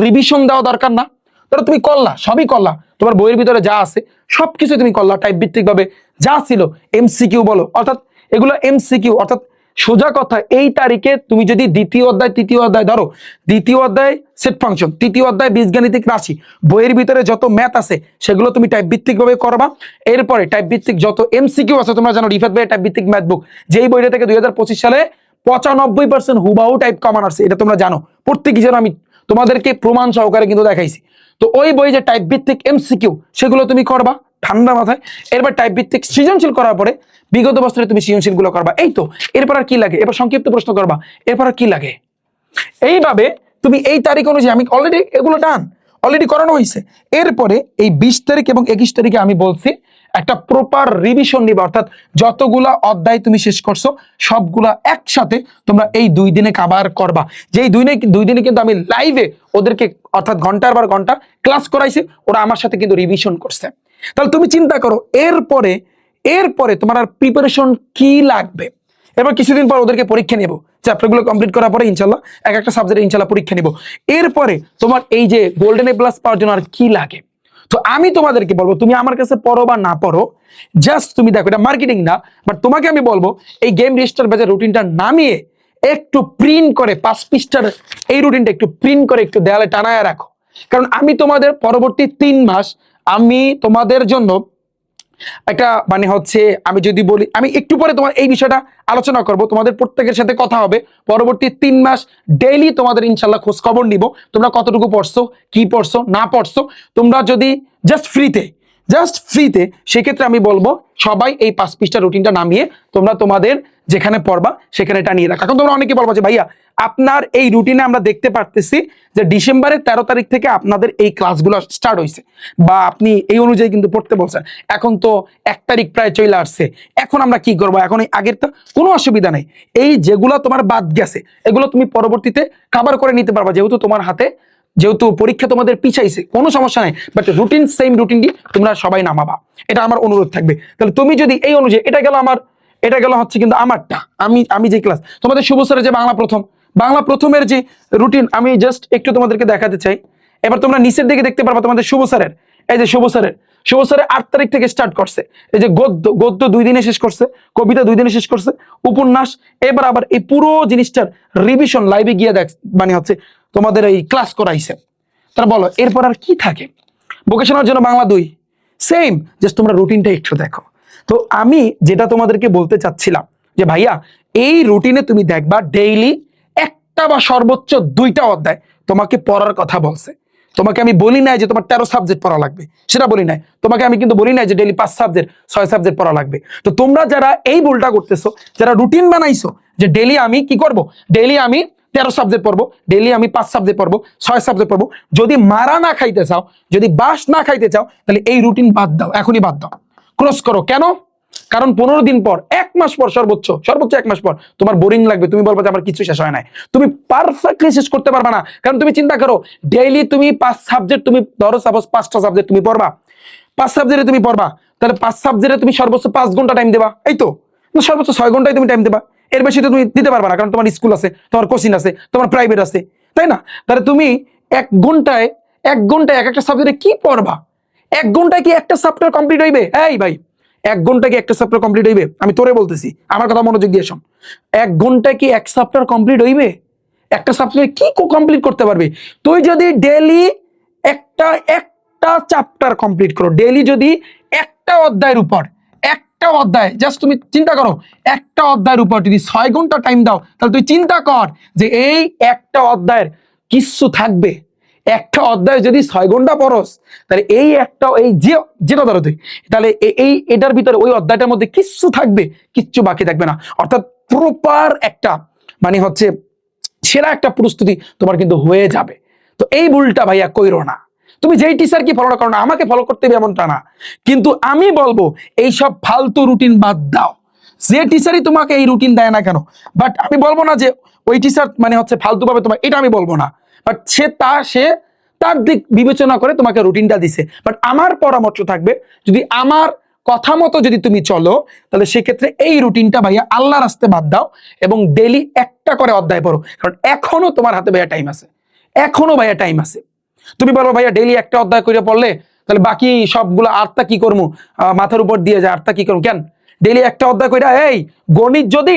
রিভিশন দেওয়া দরকার না? ধরো তুমি করলা, সবই করলা, তোমার বইয়ের ভিতরে যা আছে সবকিছু তুমি করলা টাইপ ভিত্তিক ভাবে, যা ছিল এমসিকিউ বলো, অর্থাৎ এগুলো এমসিকিউ, অর্থাৎ সোজা কথা এই তারিখে তুমি যদি দ্বিতীয় অধ্যায় তৃতীয় অধ্যায় ধরো, দ্বিতীয় অধ্যায় সেট ফাংশন, তৃতীয় অধ্যায় বীজগাণিতিক রাশি, বইয়ের ভিতরে যত ম্যাথ আছে সেগুলো তুমি টাইপ ভিত্তিক ভাবে করবা। এরপরে টাইপ ভিত্তিক যত এমসিকিউ আছে, তোমরা জানো রিফাত ভাই টাইপ ভিত্তিক ম্যাথ বুক, যেই বইটা থেকে 2025 সালে 95% হুবাহু টাইপ কমান আসছে, এটা তোমরা জানো, প্রত্যেক যেন আমি তোমাদেরকে প্রমাণ সহকারে কিন্তু দেখাইছি। তো ওই বই যে টাইপ ভিত্তিক এমসিকিউ সেগুলো তুমি করবা ঠান্ডা মাথায়। এরপর টাইপ ভিত্তিক সৃজনশীল করার পরে বিগত বছরে তুমি সৃজনশীল গুলো করবা। এই তো, এরপর আর কি লাগে? এরপর সংক্ষিপ্ত প্রশ্ন করবা, এরপর আর কি লাগে? এইভাবে তুমি এই তারিখ অনুযায়ী, আমি অলরেডি এগুলো ডান, অলরেডি করানো হয়েছে। এরপরে এই 20 তারিখ এবং 21 তারিখে আমি বলছি একটা প্রপার রিভিশন নিবা, অর্থাৎ যতগুলা অধ্যায় তুমি শেষ করছো সবগুলা একসাথে তোমরা এই 2 দিনে কভার করবা। যেই 2 দিনে কিন্তু আমি লাইভে ওদেরকে অর্থাৎ ঘন্টার পর ঘন্টা ক্লাস করাইছি, ওরা আমার সাথে কিন্তু রিভিশন করছে। তাহলে তুমি চিন্তা করো এরপরে তোমার আর প্রিপারেশন কি লাগবে। এবার কিছুদিন পর ওদেরকে পরীক্ষা নেব, চ্যাপ্টারগুলো কমপ্লিট করার পরে ইনশাল্লাহ এক একটা সাবজেক্টে ইনশাল্লাহ পরীক্ষা নেব। এরপরে তোমার এই যে গোল্ডেন এ প্লাস পাওয়ার জন্য আর কি লাগে? তো আমি তোমাদেরকে বলবো তুমি আমার কাছে পড়ো বা না পড়ো, জাস্ট তুমি দেখো, এটা মার্কেটিং না, বাট তোমাকে আমি বলবো এই গেম রেজিস্টার ব্যাচের রুটিনটা নামিয়ে একটু প্রিন্ট করে 5 পৃষ্ঠার এই রুটিনটা একটু প্রিন্ট করে একটু দেয়ালে টানায় রাখো। কারণ আমি তোমাদের পরবর্তী 3 মাস আমি তোমাদের জন্য একটা মানে হচ্ছে, আমি যদি বলি আমি একটু পরে তোমার এই বিষয়টা আলোচনা করব, তোমাদের প্রত্যেকের সাথে কথা হবে পরবর্তী 3 মাস ডেইলি তোমাদের ইনশাল্লাহ খোঁজ খবর নিব, তোমরা কতটুকু পড়ছো, কি পড়ছো না পড়ছো। তোমরা যদি জাস্ট ফ্রিতে সেক্ষেত্রে আমি বলবো সবাই এই 5 পৃষ্ঠা রুটিনটা নামিয়ে তোমরা তোমাদের যেখানে পড়বা সেখানে টানিয়ে রাখা। এখন তোমরা অনেকে বলবা যে ভাইয়া আপনার এই রুটিনে আমরা দেখতে পারতেছি যে ডিসেম্বরের 13 তারিখ থেকে আপনাদের এই ক্লাসগুলো স্টার্ট হয়েছে, বা আপনি এই অনুযায়ী কিন্তু পড়তে বলছেন, এখন তো 1 তারিখ প্রায় চলে আসছে, এখন আমরা কি করবো? এখন এই আগের তো কোনো অসুবিধা নেই, এই যেগুলো তোমার বাদ গেছে এগুলো তুমি পরবর্তীতে কভার করে নিতে পারবা, যেহেতু তোমার হাতে, যেহেতু পরীক্ষা তোমাদের পিছাইছে, কোনো সমস্যা নাই, বাট রুটিন সেম রুটিনটি তোমরা সবাই নামাবা, এটা আমার অনুরোধ থাকবে। তাহলে তুমি যদি এই অনুযায়ী, এটা গেল হচ্ছে কিন্তু আমারটা, আমি যে ক্লাস তোমাদের শুভ স্যারের যে বাংলা প্রথমের যে রুটিন আমি জাস্ট একটু তোমাদেরকে দেখাতে চাই। এবার তোমরা নিচের দিকে দেখতে পারবা তোমাদের শুভ স্যারের, এই যে শুভ স্যারের 8 তারিখ থেকে স্টার্ট করছে, এই যে গদ্য 2 দিনে শেষ করছে, কবিতা 2 দিনে শেষ করছে, উপন্যাস। এবার আবার এই পুরো জিনিসটার রিভিশন লাইভে গিয়ে দেখ মানে হচ্ছে তোমাদের এই ক্লাস করাইছে। তারা বলো এরপর আর কি থাকে? ভোকেশনাল জন্য বাংলা 2 সেম, জাস্ট তোমরা রুটিনটা একটু দেখো। তো আমি যেটা তোমাদেরকে বলতে চাচ্ছিলাম যে ভাইয়া এই রুটিনে তুমি দেখবা ডেইলি একটা বা সর্বোচ্চ 2টা অধ্যায় তোমাকে পড়ার কথা বলছে। তোমাকে আমি বলি নাই যে তোমার 13 সাবজেক্ট পড়া লাগবে, সেটা বলি নাই। তোমাকে আমি কিন্তু বলি নাই যে ডেইলি 5 সাবজেক্ট 6 সাবজেক্ট পড়া লাগবে। তো তোমরা যারা এই ভুলটা করতেছো, যারা রুটিন বানাইছো যে ডেইলি আমি কি করব, ডেইলি আমি 13 সাবজেক্ট পড়বো, ডেইলি আমি 5 সাবজেক্ট পড়বো, 6 সাবজেক্ট পড়বো, যদি মারা না খাইতে চাও, যদি বাস না খাইতে চাও, তাহলে এই রুটিন বাদ দাও, এখনই বাদ দাও, ক্রস করো। কেন? কারণ 15 দিন পর, 1 মাস পর, সর্বোচ্চ 1 মাস পর তোমার বোরিং লাগবে, তুমি বলবে যে আমার কিছু শেষ হয় নাই, তুমি পারফেক্টলি শেষ করতে পারবা না। কারণ তুমি চিন্তা করো ডেইলি তুমি 5 সাবজেক্ট, তুমি ধরো সাপোজ 5টা সাবজেক্ট তুমি পড়বা, 5 সাবজেক্টে তুমি পড়বা, তাহলে 5 সাবজেক্টে তুমি সর্বোচ্চ 5 ঘন্টা টাইম দেবা, এই তো সর্বোচ্চ 6 ঘন্টায় তুমি টাইম দেবা, এর বেশি তো তুমি দিতে পারবা না, কারণ তোমার স্কুল আছে, তোমার কোচিং আছে, তোমার প্রাইভেট আছে, তাই না? তাহলে তুমি 1 ঘন্টায় এক একটা সাবজেক্টে কি পড়বা? 1 ঘন্টায় কি একটা চ্যাপ্টার কমপ্লিট হইবে? এই ভাই 1 ঘন্টা কি একটা চ্যাপ্টার কমপ্লিট হইবে? আমি তোরে বলতেছি, আমার কথা মনোযোগ দিয়ে শোন। 1 ঘন্টা কি এক চ্যাপ্টার কমপ্লিট হইবে? একটা চ্যাপ্টারে কি কমপ্লিট করতে পারবে? তুই যদি ডেইলি একটা একটা চ্যাপ্টার কমপ্লিট করো, ডেইলি যদি একটা অধ্যায়ের উপর, একটা অধ্যায় জাস্ট তুমি চিন্তা করো, একটা অধ্যায়ের উপর যদি 6 ঘন্টা টাইম দাও, তাহলে তুই চিন্তা কর যে এই একটা অধ্যায়ের কিচ্ছু থাকবে? একটা অধ্যায় যদি 6 ঘন্টা পড়স, তাহলে এই একটা এই যেটা ধরো তুই, তাহলে এই এটার ভিতরে ওই অধ্যায়টার মধ্যে কিচ্ছু থাকবে? কিচ্ছু বাকি থাকবে না। অর্থাৎ প্রপার একটা মানে হচ্ছে সেরা একটা প্রস্তুতি তোমার কিন্তু হয়ে যাবে। তো এই ভুলটা ভাইয়া কইরো না। তুমি যেই টিচার কি ফলো করো না, আমাকে ফলো করতে হবে এমনটা না, কিন্তু আমি বলবো এইসব ফালতু রুটিন বাদ দাও। যে টিচারই তোমাকে এই রুটিন দেয় না কেন, বাট আমি বলবো না যে ওই টিচার মানে হচ্ছে ফালতু ভাবে তোমার, এটা আমি বলবো না, বাট সে তার দিক বিবেচনা করে তোমাকে রুটিনটা দিছে। বাট আমার পরামর্শ থাকবে, যদি আমার কথা মতো যদি তুমি চলো, তাহলে সেক্ষেত্রে এই রুটিনটা ভাইয়া আল্লাহর রাস্তে বাদ দাও এবং ডেইলি একটা করে অধ্যায় পড়ো। কারণ এখনো তোমার হাতে ভাইয়া টাইম আছে, এখনো ভাইয়া টাইম আছে। তুমি বলো ভাইয়া ডেইলি একটা অধ্যায় করে পড়লে তাহলে বাকি সবগুলো আরটা কি করবো, মাথার উপর দিয়ে যায়, আরটা কি করবো? কেন ডেইলি একটা অধ্যায় কইরা, এই গণিত যদি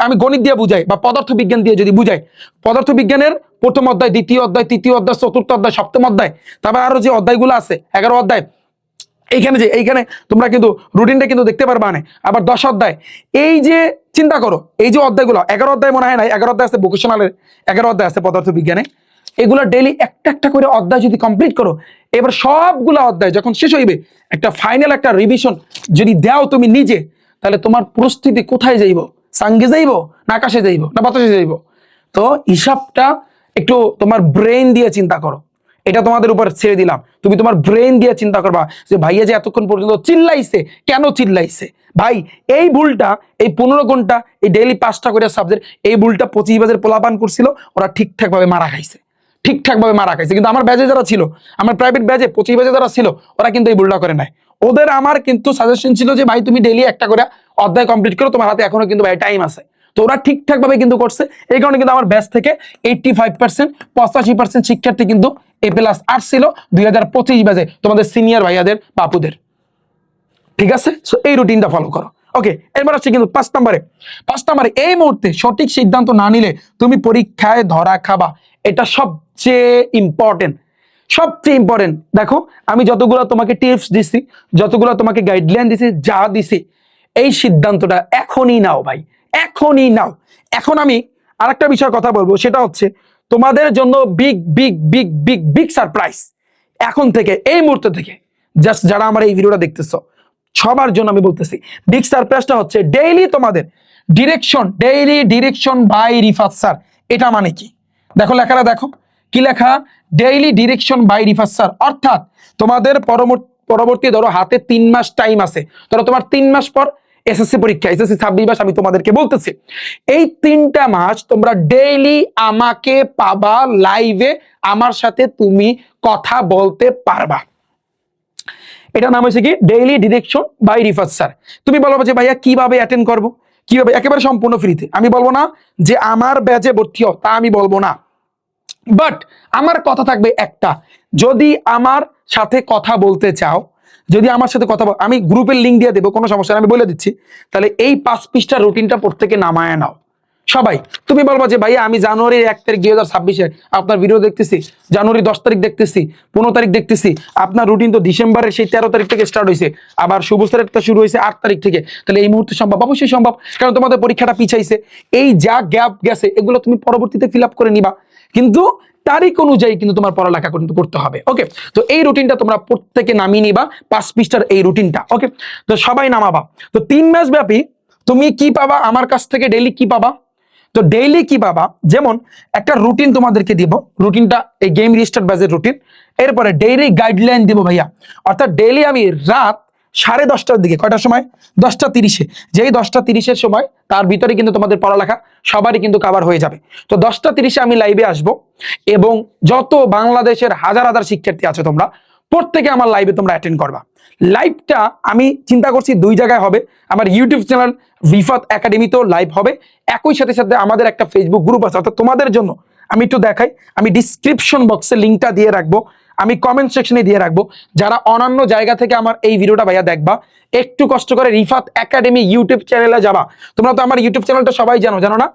আমি গণিত দিয়ে বুঝাই বা পদার্থ বিজ্ঞান দিয়ে যদি বুঝাই, পদার্থ বিজ্ঞানের প্রথম অধ্যায়, দ্বিতীয় অধ্যায়, তৃতীয় অধ্যায়, চতুর্থ অধ্যায়, সপ্তম অধ্যায়, তারপর আরো যে অধ্যায়গুলো আছে 11 অধ্যায়, এইখানে তোমরা কিন্তু রুটিনটা কিন্তু দেখতে পারবা না। আবার 10 অধ্যায়, এই যে চিন্তা করো, এই যে অধ্যায়গুলো 11 অধ্যায় মনে হয় না, 11 অধ্যায় আছে ভোকেশনালের, 11 অধ্যায় আছে পদার্থ বিজ্ঞানে, এগুলো ডেইলি একটা একটা করে অধ্যায় যদি কমপ্লিট করো, এবার সবগুলো অধ্যায় যখন শেষ হইবে, একটা ফাইনাল একটা রিভিশন যদি দাও তুমি নিজে, তাহলে তোমার প্রস্তুতি কোথায় যাইব? সাঙ্গে যাইব না আকাশে যাইব না বাতাসে যাইব? তো হিসাবটা একটু তোমার ব্রেন দিয়ে চিন্তা করো। এটা তোমাদের উপর ছেড়ে দিলাম, তুমি তোমার ব্রেন দিয়ে চিন্তা করবা যে ভাইয়া যে এতক্ষণ পর্যন্ত চিল্লাইছে, কেন চিল্লাইছে? ভাই এই ভুলটা, এই 15 ঘন্টা এই ডেইলি 5টা করে সাবজেক্ট, এই ভুলটা 25 বাজের পোলাপান করছিল, ওরা ঠিকঠাক ভাবে মারা খাইছে, ঠিকঠাকভাবে মারা খাইছে। কিন্তু আমার ব্যাচে যারা ছিল, আমার প্রাইভেট ব্যাচে 25 ব্যাচে যারা ছিল, ওরা কিন্তু এই ভুলটা করে নাই। ওদের আমার কিন্তু সাজেশন ছিল যে ভাই তুমি ডেইলি একটা করে অধ্যায় কমপ্লিট করো, তোমার হাতে এখনো কিন্তু ভাই টাইম আছে। তো ওরা ঠিকঠাক ভাবে কিন্তু করছে, এই কারণে কিন্তু আমার ব্যাচ থেকে 85% 85% শিক্ষার্থী কিন্তু A+ আসছিল 2025 ব্যাচে, তোমাদের সিনিয়র ভাইয়াদের বাপুদের। ঠিক আছে, সো এই রুটিনটা ফলো করো। ওকে, এবার আসছে কিন্তু 5 নম্বরে এই মুহূর্তে সঠিক সিদ্ধান্ত না নিলে তুমি পরীক্ষায় ধরা খাবা। এটা সবচেয়ে ইম্পর্টেন্ট, সবচেয়ে ইম্পর্টেন্ট। দেখো আমি যতগুলো তোমাকে টিপস দিছি, যতগুলো তোমাকে গাইডলাইন দিছি, যা দিছি, এই সিদ্ধান্তটা এখনই নাও ভাই, এখনই নাও। এখন আমি আরেকটা বিষয়ের কথা বলবো, সেটা হচ্ছে তোমাদের জন্য big big big big big surprise. এখন থেকে এই মুহূর্ত থেকে জাস্ট যারা আমার এই ভিডিওটা দেখতেছো সবার জন্য আমি বলতেছি, বিগ সারপ্রাইজটা হচ্ছে ডেইলি তোমাদের daily direction by Rifat sir. এটা মানে কি? দেখো লেখাটা দেখো, কি লেখা? Daily direction by Rifat sir. অর্থাৎ তোমাদের পরবর্তী ধরো হাতে 3 মাস টাইম আছে, ধরো তোমার 3 মাস পর এসএসসি পরীক্ষা, এসএসসি 26 মাস। আমি তোমাদেরকে বলতেছি এই 3টা মাস তোমরা ডেইলি আমাকে পাবা লাইভে, আমার সাথে তুমি কথা বলতে পারবা। এটা নাম হয়েছে কি? Daily direction by Rifat sir. তুমি বলো যে ভাইয়া কিভাবে অ্যাটেন্ড করবো, কিভাবে? একেবারে সম্পূর্ণ ফ্রিতে। আমি বলবো না যে আমার ব্যাচে ভর্তি হও, তা আমি বলবো না, বাট আমার কথা থাকবে একটা, যদি আমার সাথে কথা বলতে চাও, যদি আমার সাথে কথা আমি গ্রুপের লিঙ্ক দিয়ে দেবো, কোনো সমস্যা আমি বলে দিচ্ছি, তাহলে এই 5 পৃষ্ঠার রুটিনটা প্রত্যেকে নামায় নাও সবাই। তুমি বলবো যে ভাইয়া আমি জানুয়ারির 1 তারিখ 2026 আপনার ভিডিও দেখতেছি, জানুয়ারি 10 তারিখ দেখতেছি, 15 তারিখ দেখতেছি, আপনার রুটিন তো ডিসেম্বরের সেই 13 তারিখ থেকে স্টার্ট হয়েছে, আবার শুভ স্যারেরটা শুরু হয়েছে 8 তারিখ থেকে, তাহলে এই মুহূর্তে সম্ভব? অবশ্যই সম্ভব, কারণ তোমাদের পরীক্ষাটা পিছাইছে। এই যা গ্যাপ গেছে এগুলো তুমি পরবর্তীতে ফিল আপ করে নিবা, কিন্তু তারিখ অনুযায়ী কিন্তু তোমার পড়ালেখা কিন্তু করতে হবে। ওকে, তো এই রুটিনটা তোমরা প্রত্যেকে নামিয়ে নিবা, 5 পৃষ্ঠার এই রুটিনটা। ওকে, তো সবাই নামাবা। তো 3 মাস ব্যাপী তুমি কি পাবা আমার কাছ থেকে? ডেইলি কি পাবা? তো ডেইলি কি পাবা, যেমন একটা রুটিন তোমাদেরকে দিব, রুটিনটা এই গেম রিস্টার্ট ব্যাচের রুটিন। এরপরে ডেইলি গাইডলাইন দিব ভাইয়া, অর্থাৎ ডেইলি আমি রাত 10:30টার দিকে, কয়টার সময়? 10:30-এ, যেই 10:30-এর সময় তার ভিতরে কিন্তু তোমাদের পড়ালেখা সবারই কিন্তু কভার হয়ে যাবে। তো 10:30-এ আমি লাইভে আসব, এবং যত বাংলাদেশের হাজার হাজার শিক্ষার্থী আছে তোমরা প্রত্যেকে আমার লাইভে তোমরা অ্যাটেন্ড করবা। লাইভটা আমি চিন্তা করছি 2 জায়গায় হবে, আমার ইউটিউব চ্যানেল রিফাত একাডেমিতেও লাইভ হবে, একই সাথে সাথে আমাদের একটা ফেসবুক গ্রুপ আছে। অর্থাৎ তোমাদের জন্য আমি একটু দেখাই, আমি ডিসক্রিপশন বক্সে লিঙ্কটা দিয়ে রাখবো, আমি কমেন্ট সেকশনে দিয়ে রাখবো। যারা অন্যান্য জায়গা থেকে আমার এই ভিডিওটা ভাইয়া দেখবা, একটু কষ্ট করে রিফাত একাডেমি ইউটিউব চ্যানেলে যাবা। তোমরা তো আমার ইউটিউব চ্যানেলটা সবাই জানো, জানো না?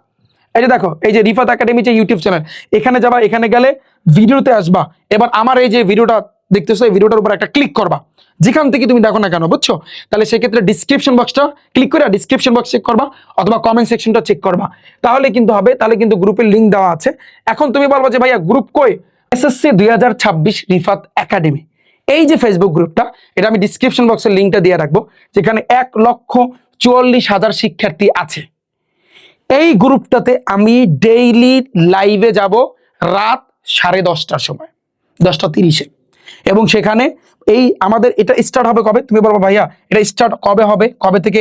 এই যে দেখো, এই যে রিফাত একাডেমি যে ইউটিউব চ্যানেল, এখানে যাবা, এখানে গেলে ভিডিওতে আসবা। এবার আমার এই যে ভিডিওটা দেখতেছো, এই ভিডিওটার উপর একটা ক্লিক করবা, যেখান থেকে তুমি দেখো না কেন, বুঝছো? তাহলে সেক্ষেত্রে ডিসক্রিপশন বক্সটা ক্লিক করে ডিসক্রিপশন বক্স চেক করবা, অথবা কমেন্ট সেকশনটা চেক করবা, তাহলে কিন্তু হবে। তাহলে কিন্তু গ্রুপের লিঙ্ক দেওয়া আছে। এখন তুমি বলবা যে ভাইয়া গ্রুপ কই? এসএসসি 2026 রিফাত একাডেমি, এই যে ফেসবুক গ্রুপটা, এটা আমি ডিসক্রিপশন বক্সের লিঙ্কটা দিয়ে রাখবো, যেখানে 1,44,000 শিক্ষার্থী আছে। এই গ্রুপটাতে আমি ডেইলি লাইভে যাব রাত 10:30টার সময়, 10:30-এ। এবং সেখানে এই আমাদের এটা স্টার্ট হবে কবে? তুমি বলবো ভাইয়া এটা স্টার্ট কবে হবে, কবে থেকে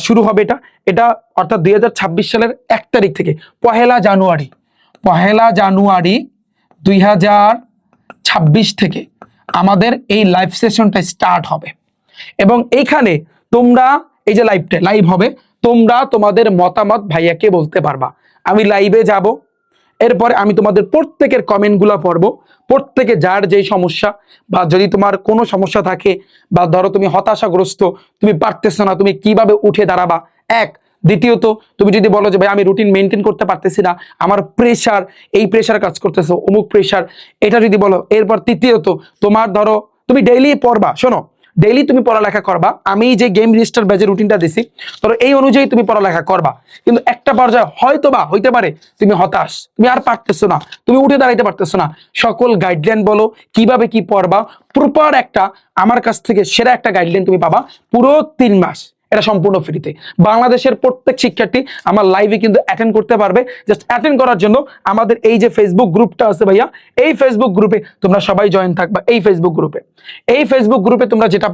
শুরু হবে? এটা এটা অর্থাৎ 2026 সালের 1 তারিখ থেকে, 1 জানুয়ারি 2026 থেকে আমাদের এই লাইভ সেশনটা স্টার্ট হবে। এবং এইখানে তোমরা এই যে লাইভ হবে, তোমরা তোমাদের মতামত ভাইয়াকে বলতে পারবা। আমি লাইভে যাব, এরপরে আমি তোমাদের প্রত্যেকের কমেন্টগুলো পড়বো। প্রত্যেকে যার যেই সমস্যা, বা যদি তোমার কোনো সমস্যা থাকে, বা ধরো তুমি হতাশাগ্রস্ত, তুমি পারতেছো না, তুমি কিভাবে উঠে দাঁড়াবা, এক। দ্বিতীয়ত, তুমি যদি বলো যে ভাই আমি রুটিন মেনটেন করতে পারতেছি না, আমার প্রেশার, এই প্রেশার কাজ করতেছে, অমুক প্রেশার, এটা যদি বলো। এরপর তৃতীয়ত, তোমার ধরো তুমি ডেইলি পড়বা, শোনো, ডেইলি তুমি পড়ালেখা করবা। আমি যে গেম রেজিস্টার ব্যাচের রুটিনটা দিছি, ধরো এই অনুযায়ী তুমি পড়ালেখা করবা। কিন্তু একটা পর্যায়ে হয়তো বা হইতে পারে তুমি হতাশ, তুমি আর পারতেছো না, তুমি উঠে দাঁড়াইতে পারতেছো না। সকল গাইডলাইন বলো, কিভাবে কি পড়বা, প্রপার একটা আমার কাছ থেকে সেরা একটা গাইডলাইন তুমি পাবা পুরো 3 মাস। এটা সম্পূর্ণ ফ্রিতে। বাংলাদেশের প্রত্যেক শিক্ষার্থী আমার লাইভে কিন্তু অ্যাটেন্ড করতে পারবে। জাস্ট অ্যাটেন্ড করার জন্য আমাদের এই যে ফেসবুক গ্রুপটা আছে ভাইয়া, এই ফেসবুক গ্রুপে তোমরা সবাই জয়েন থাকবা। এই ফেসবুক গ্রুপে তোমরা যেটা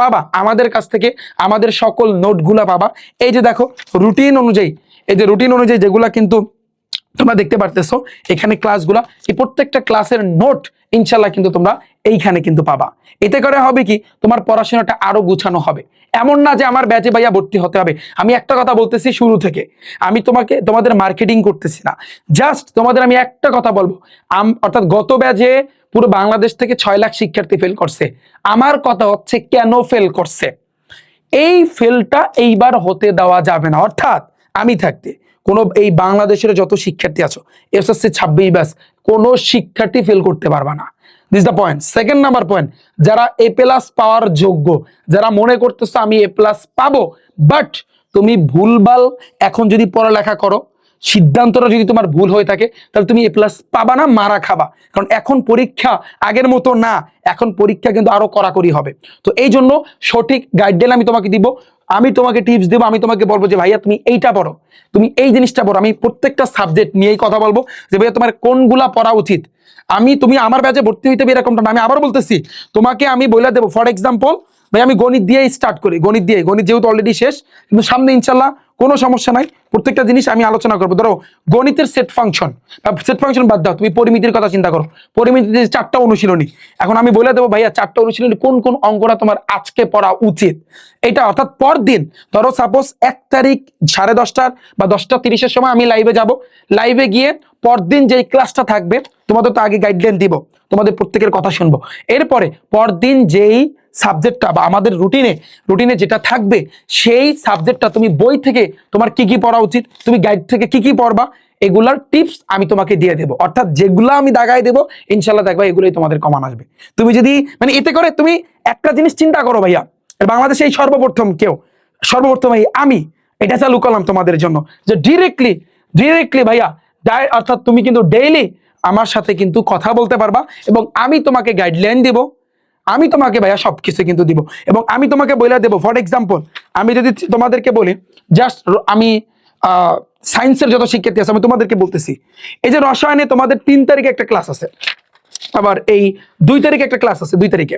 পাবা আমাদের কাছ থেকে আমাদের সকল নোটগুলা পাবা। এই যে দেখো রুটিন অনুযায়ী, এই যে রুটিন অনুযায়ী যেগুলা কিন্তু তোমরা দেখতে পারতেছো, এখানে ক্লাসগুলা, এই প্রত্যেকটা ক্লাসের নোট ইনশাল্লাহ কিন্তু তোমরা এইখানে কিন্তু পাবা। এতে করে হবে কি, তোমার পড়াশোনাটা আরো গুছানো হবে। এমন না যে আমার ব্যাচে ভাইয়া ভর্তি হতে হবে। আমি একটা কথা বলতেছি শুরু থেকে, আমি তোমাদের মার্কেটিং করতেছি না, জাস্ট তোমাদের আমি একটা কথা বলবো। অর্থাৎ গত ব্যাচে পুরো বাংলাদেশ থেকে 6 লাখ শিক্ষার্থী ফেল করছে। আমার কথা হচ্ছে কেন ফেল করছে, এই ফেলটা এইবার হতে দেওয়া যাবে না। অর্থাৎ আমি থাকতে কোনো এই বাংলাদেশের যত শিক্ষার্থী আছো, এসএসসি 26 ব্যাচ, কোনো শিক্ষার্থী ফেল করতে পারবা না। This the point. Second number point, যারা এ প্লাস পাওয়ার যোগ্য, যারা মনে করতেছো আমি এ প্লাস পাবো, বাট তুমি ভুলভাল এখন যদি পড়ালেখা করো, সিদ্ধান্তটা যদি তোমার ভুল হয়ে থাকে, তাহলে তুমি এ প্লাস পাবা না, মারা খাবা। কারণ এখন পরীক্ষা আগের মতো না, এখন পরীক্ষা কিন্তু আরো কড়াকড়ি হবে। তো এই জন্য সঠিক গাইডলাইন আমি তোমাকে দিব, আমি তোমাকে টিপস দেবো, আমি তোমাকে বলবো যে ভাইয়া তুমি এইটা পড়ো, তুমি এই জিনিসটা পড়ো। আমি প্রত্যেকটা সাবজেক্ট নিয়েই কথা বলবো যে ভাইয়া তোমার কোনগুলা পড়া উচিত। তুমি আমার ব্যাচে ভর্তি হইতে হবে এরকমটা না। আমি আবার বলতেছি, তোমাকে আমি বলে দেবো। ফর এক্সাম্পল ভাই, আমি গণিত দিয়েই স্টার্ট করি, গণিত যেহেতু অলরেডি শেষ, কিন্তু সামনে ইনশাল্লাহ কোনো সমস্যা নাই, প্রত্যেকটা জিনিস আমি আলোচনা করবো। ধরো গণিতের সেট ফাংশন বাদ দাও, তুমি পরিমিতির কথা চিন্তা করো। পরিমিতিতে 4টা অনুশীলনী, এখন আমি বলে দেবো ভাইয়া 4টা অনুশীলনী কোন কোন অঙ্কটা তোমার আজকে পড়া উচিত। এটা অর্থাৎ পরদিন, ধরো সাপোজ 1 তারিখ 10:30 বা 10:30-এর সময় আমি লাইভে যাব। লাইভে গিয়ে পরদিন যেই ক্লাসটা থাকবে, তোমাদের তো আগে গাইডলাইন দিব, তোমাদের প্রত্যেকের কথা শুনবো। এরপরে পরদিন যেই সাবজেক্টটা বা আমাদের রুটিনে যেটা থাকবে, সেই সাবজেক্টটা তুমি বই থেকে তোমার কি কি পড়া উচিত, তুমি গাইড থেকে কি কি পড়বা, এগুলার টিপস আমি তোমাকে দিয়ে দেবো। অর্থাৎ যেগুলো আমি দাগাই দেবো, ইনশাল্লাহ দেখবা এগুলোই তোমাদের কমান আসবে। তুমি যদি এতে করে তুমি একটা জিনিস চিন্তা করো ভাইয়া, বাংলাদেশে এই সর্বপ্রথম আমি এটা চালু করলাম তোমাদের জন্য, যে ডিরেক্টলি ভাইয়া অর্থাৎ তুমি কিন্তু ডেইলি আমার সাথে কিন্তু কথা বলতে পারবা, এবং আমি তোমাকে গাইডলাইন দিব, আমি তোমাকে ভাইয়া সবকিছু কিন্তু দিব। এবং আমি তোমাকে বলে দেবো, ফর এক্সাম্পল আমি যদি তোমাদেরকে বলি, জাস্ট আমি সায়েন্সের যত শিক্ষার্থী আছে আমি তোমাদেরকে বলতেছি, এই যে রসায়নে তোমাদের 3 তারিখে একটা ক্লাস আছে, আবার এই 2 তারিখে একটা ক্লাস আছে, 2 তারিখে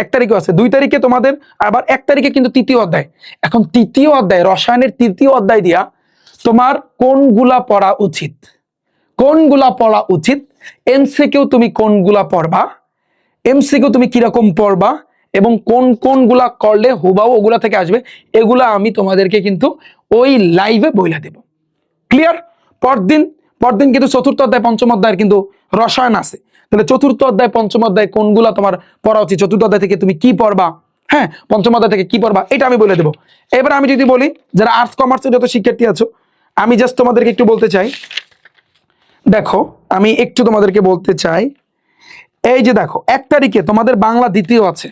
1 তারিখেও আছে, 2 তারিখে তোমাদের, আবার 1 তারিখে কিন্তু 3য় অধ্যায়। এখন 3য় অধ্যায়, রসায়নের 3য় অধ্যায় দিয়া তোমার কোনগুলা পড়া উচিত, এমসিকিউ তুমি কোনগুলা পড়বা, এমসিকিউ তুমি কিরকম পড়বা, এবং কোনগুলা করলে হুবাহু ওগুলা থেকে আসবে, এগুলা আমি তোমাদেরকে কিন্তু ওই লাইভে বইলা দেব। ক্লিয়ার? পরদিন কিন্তু চতুর্থ অধ্যায় পঞ্চম অধ্যায়ের কিন্তু রসায়ন আছে। তাহলে চতুর্থ অধ্যায় পঞ্চম অধ্যায় কোনগুলা তোমার পড়া উচিত, চতুর্থ অধ্যায় থেকে তুমি কি পড়বা, হ্যাঁ পঞ্চম অধ্যায় থেকে কি পড়বা, এটা আমি বলে দেবো। এবার আমি যদি বলি যারা আর্টস কমার্সের যত শিক্ষার্থী আছো, আমি জাস্ট তোমাদেরকে একটু বলতে চাই, দেখো আমি একটু তোমাদেরকে বলতে চাই, এই যে দেখো 1 তারিখে তোমাদের বাংলা দ্বিতীয় আছে,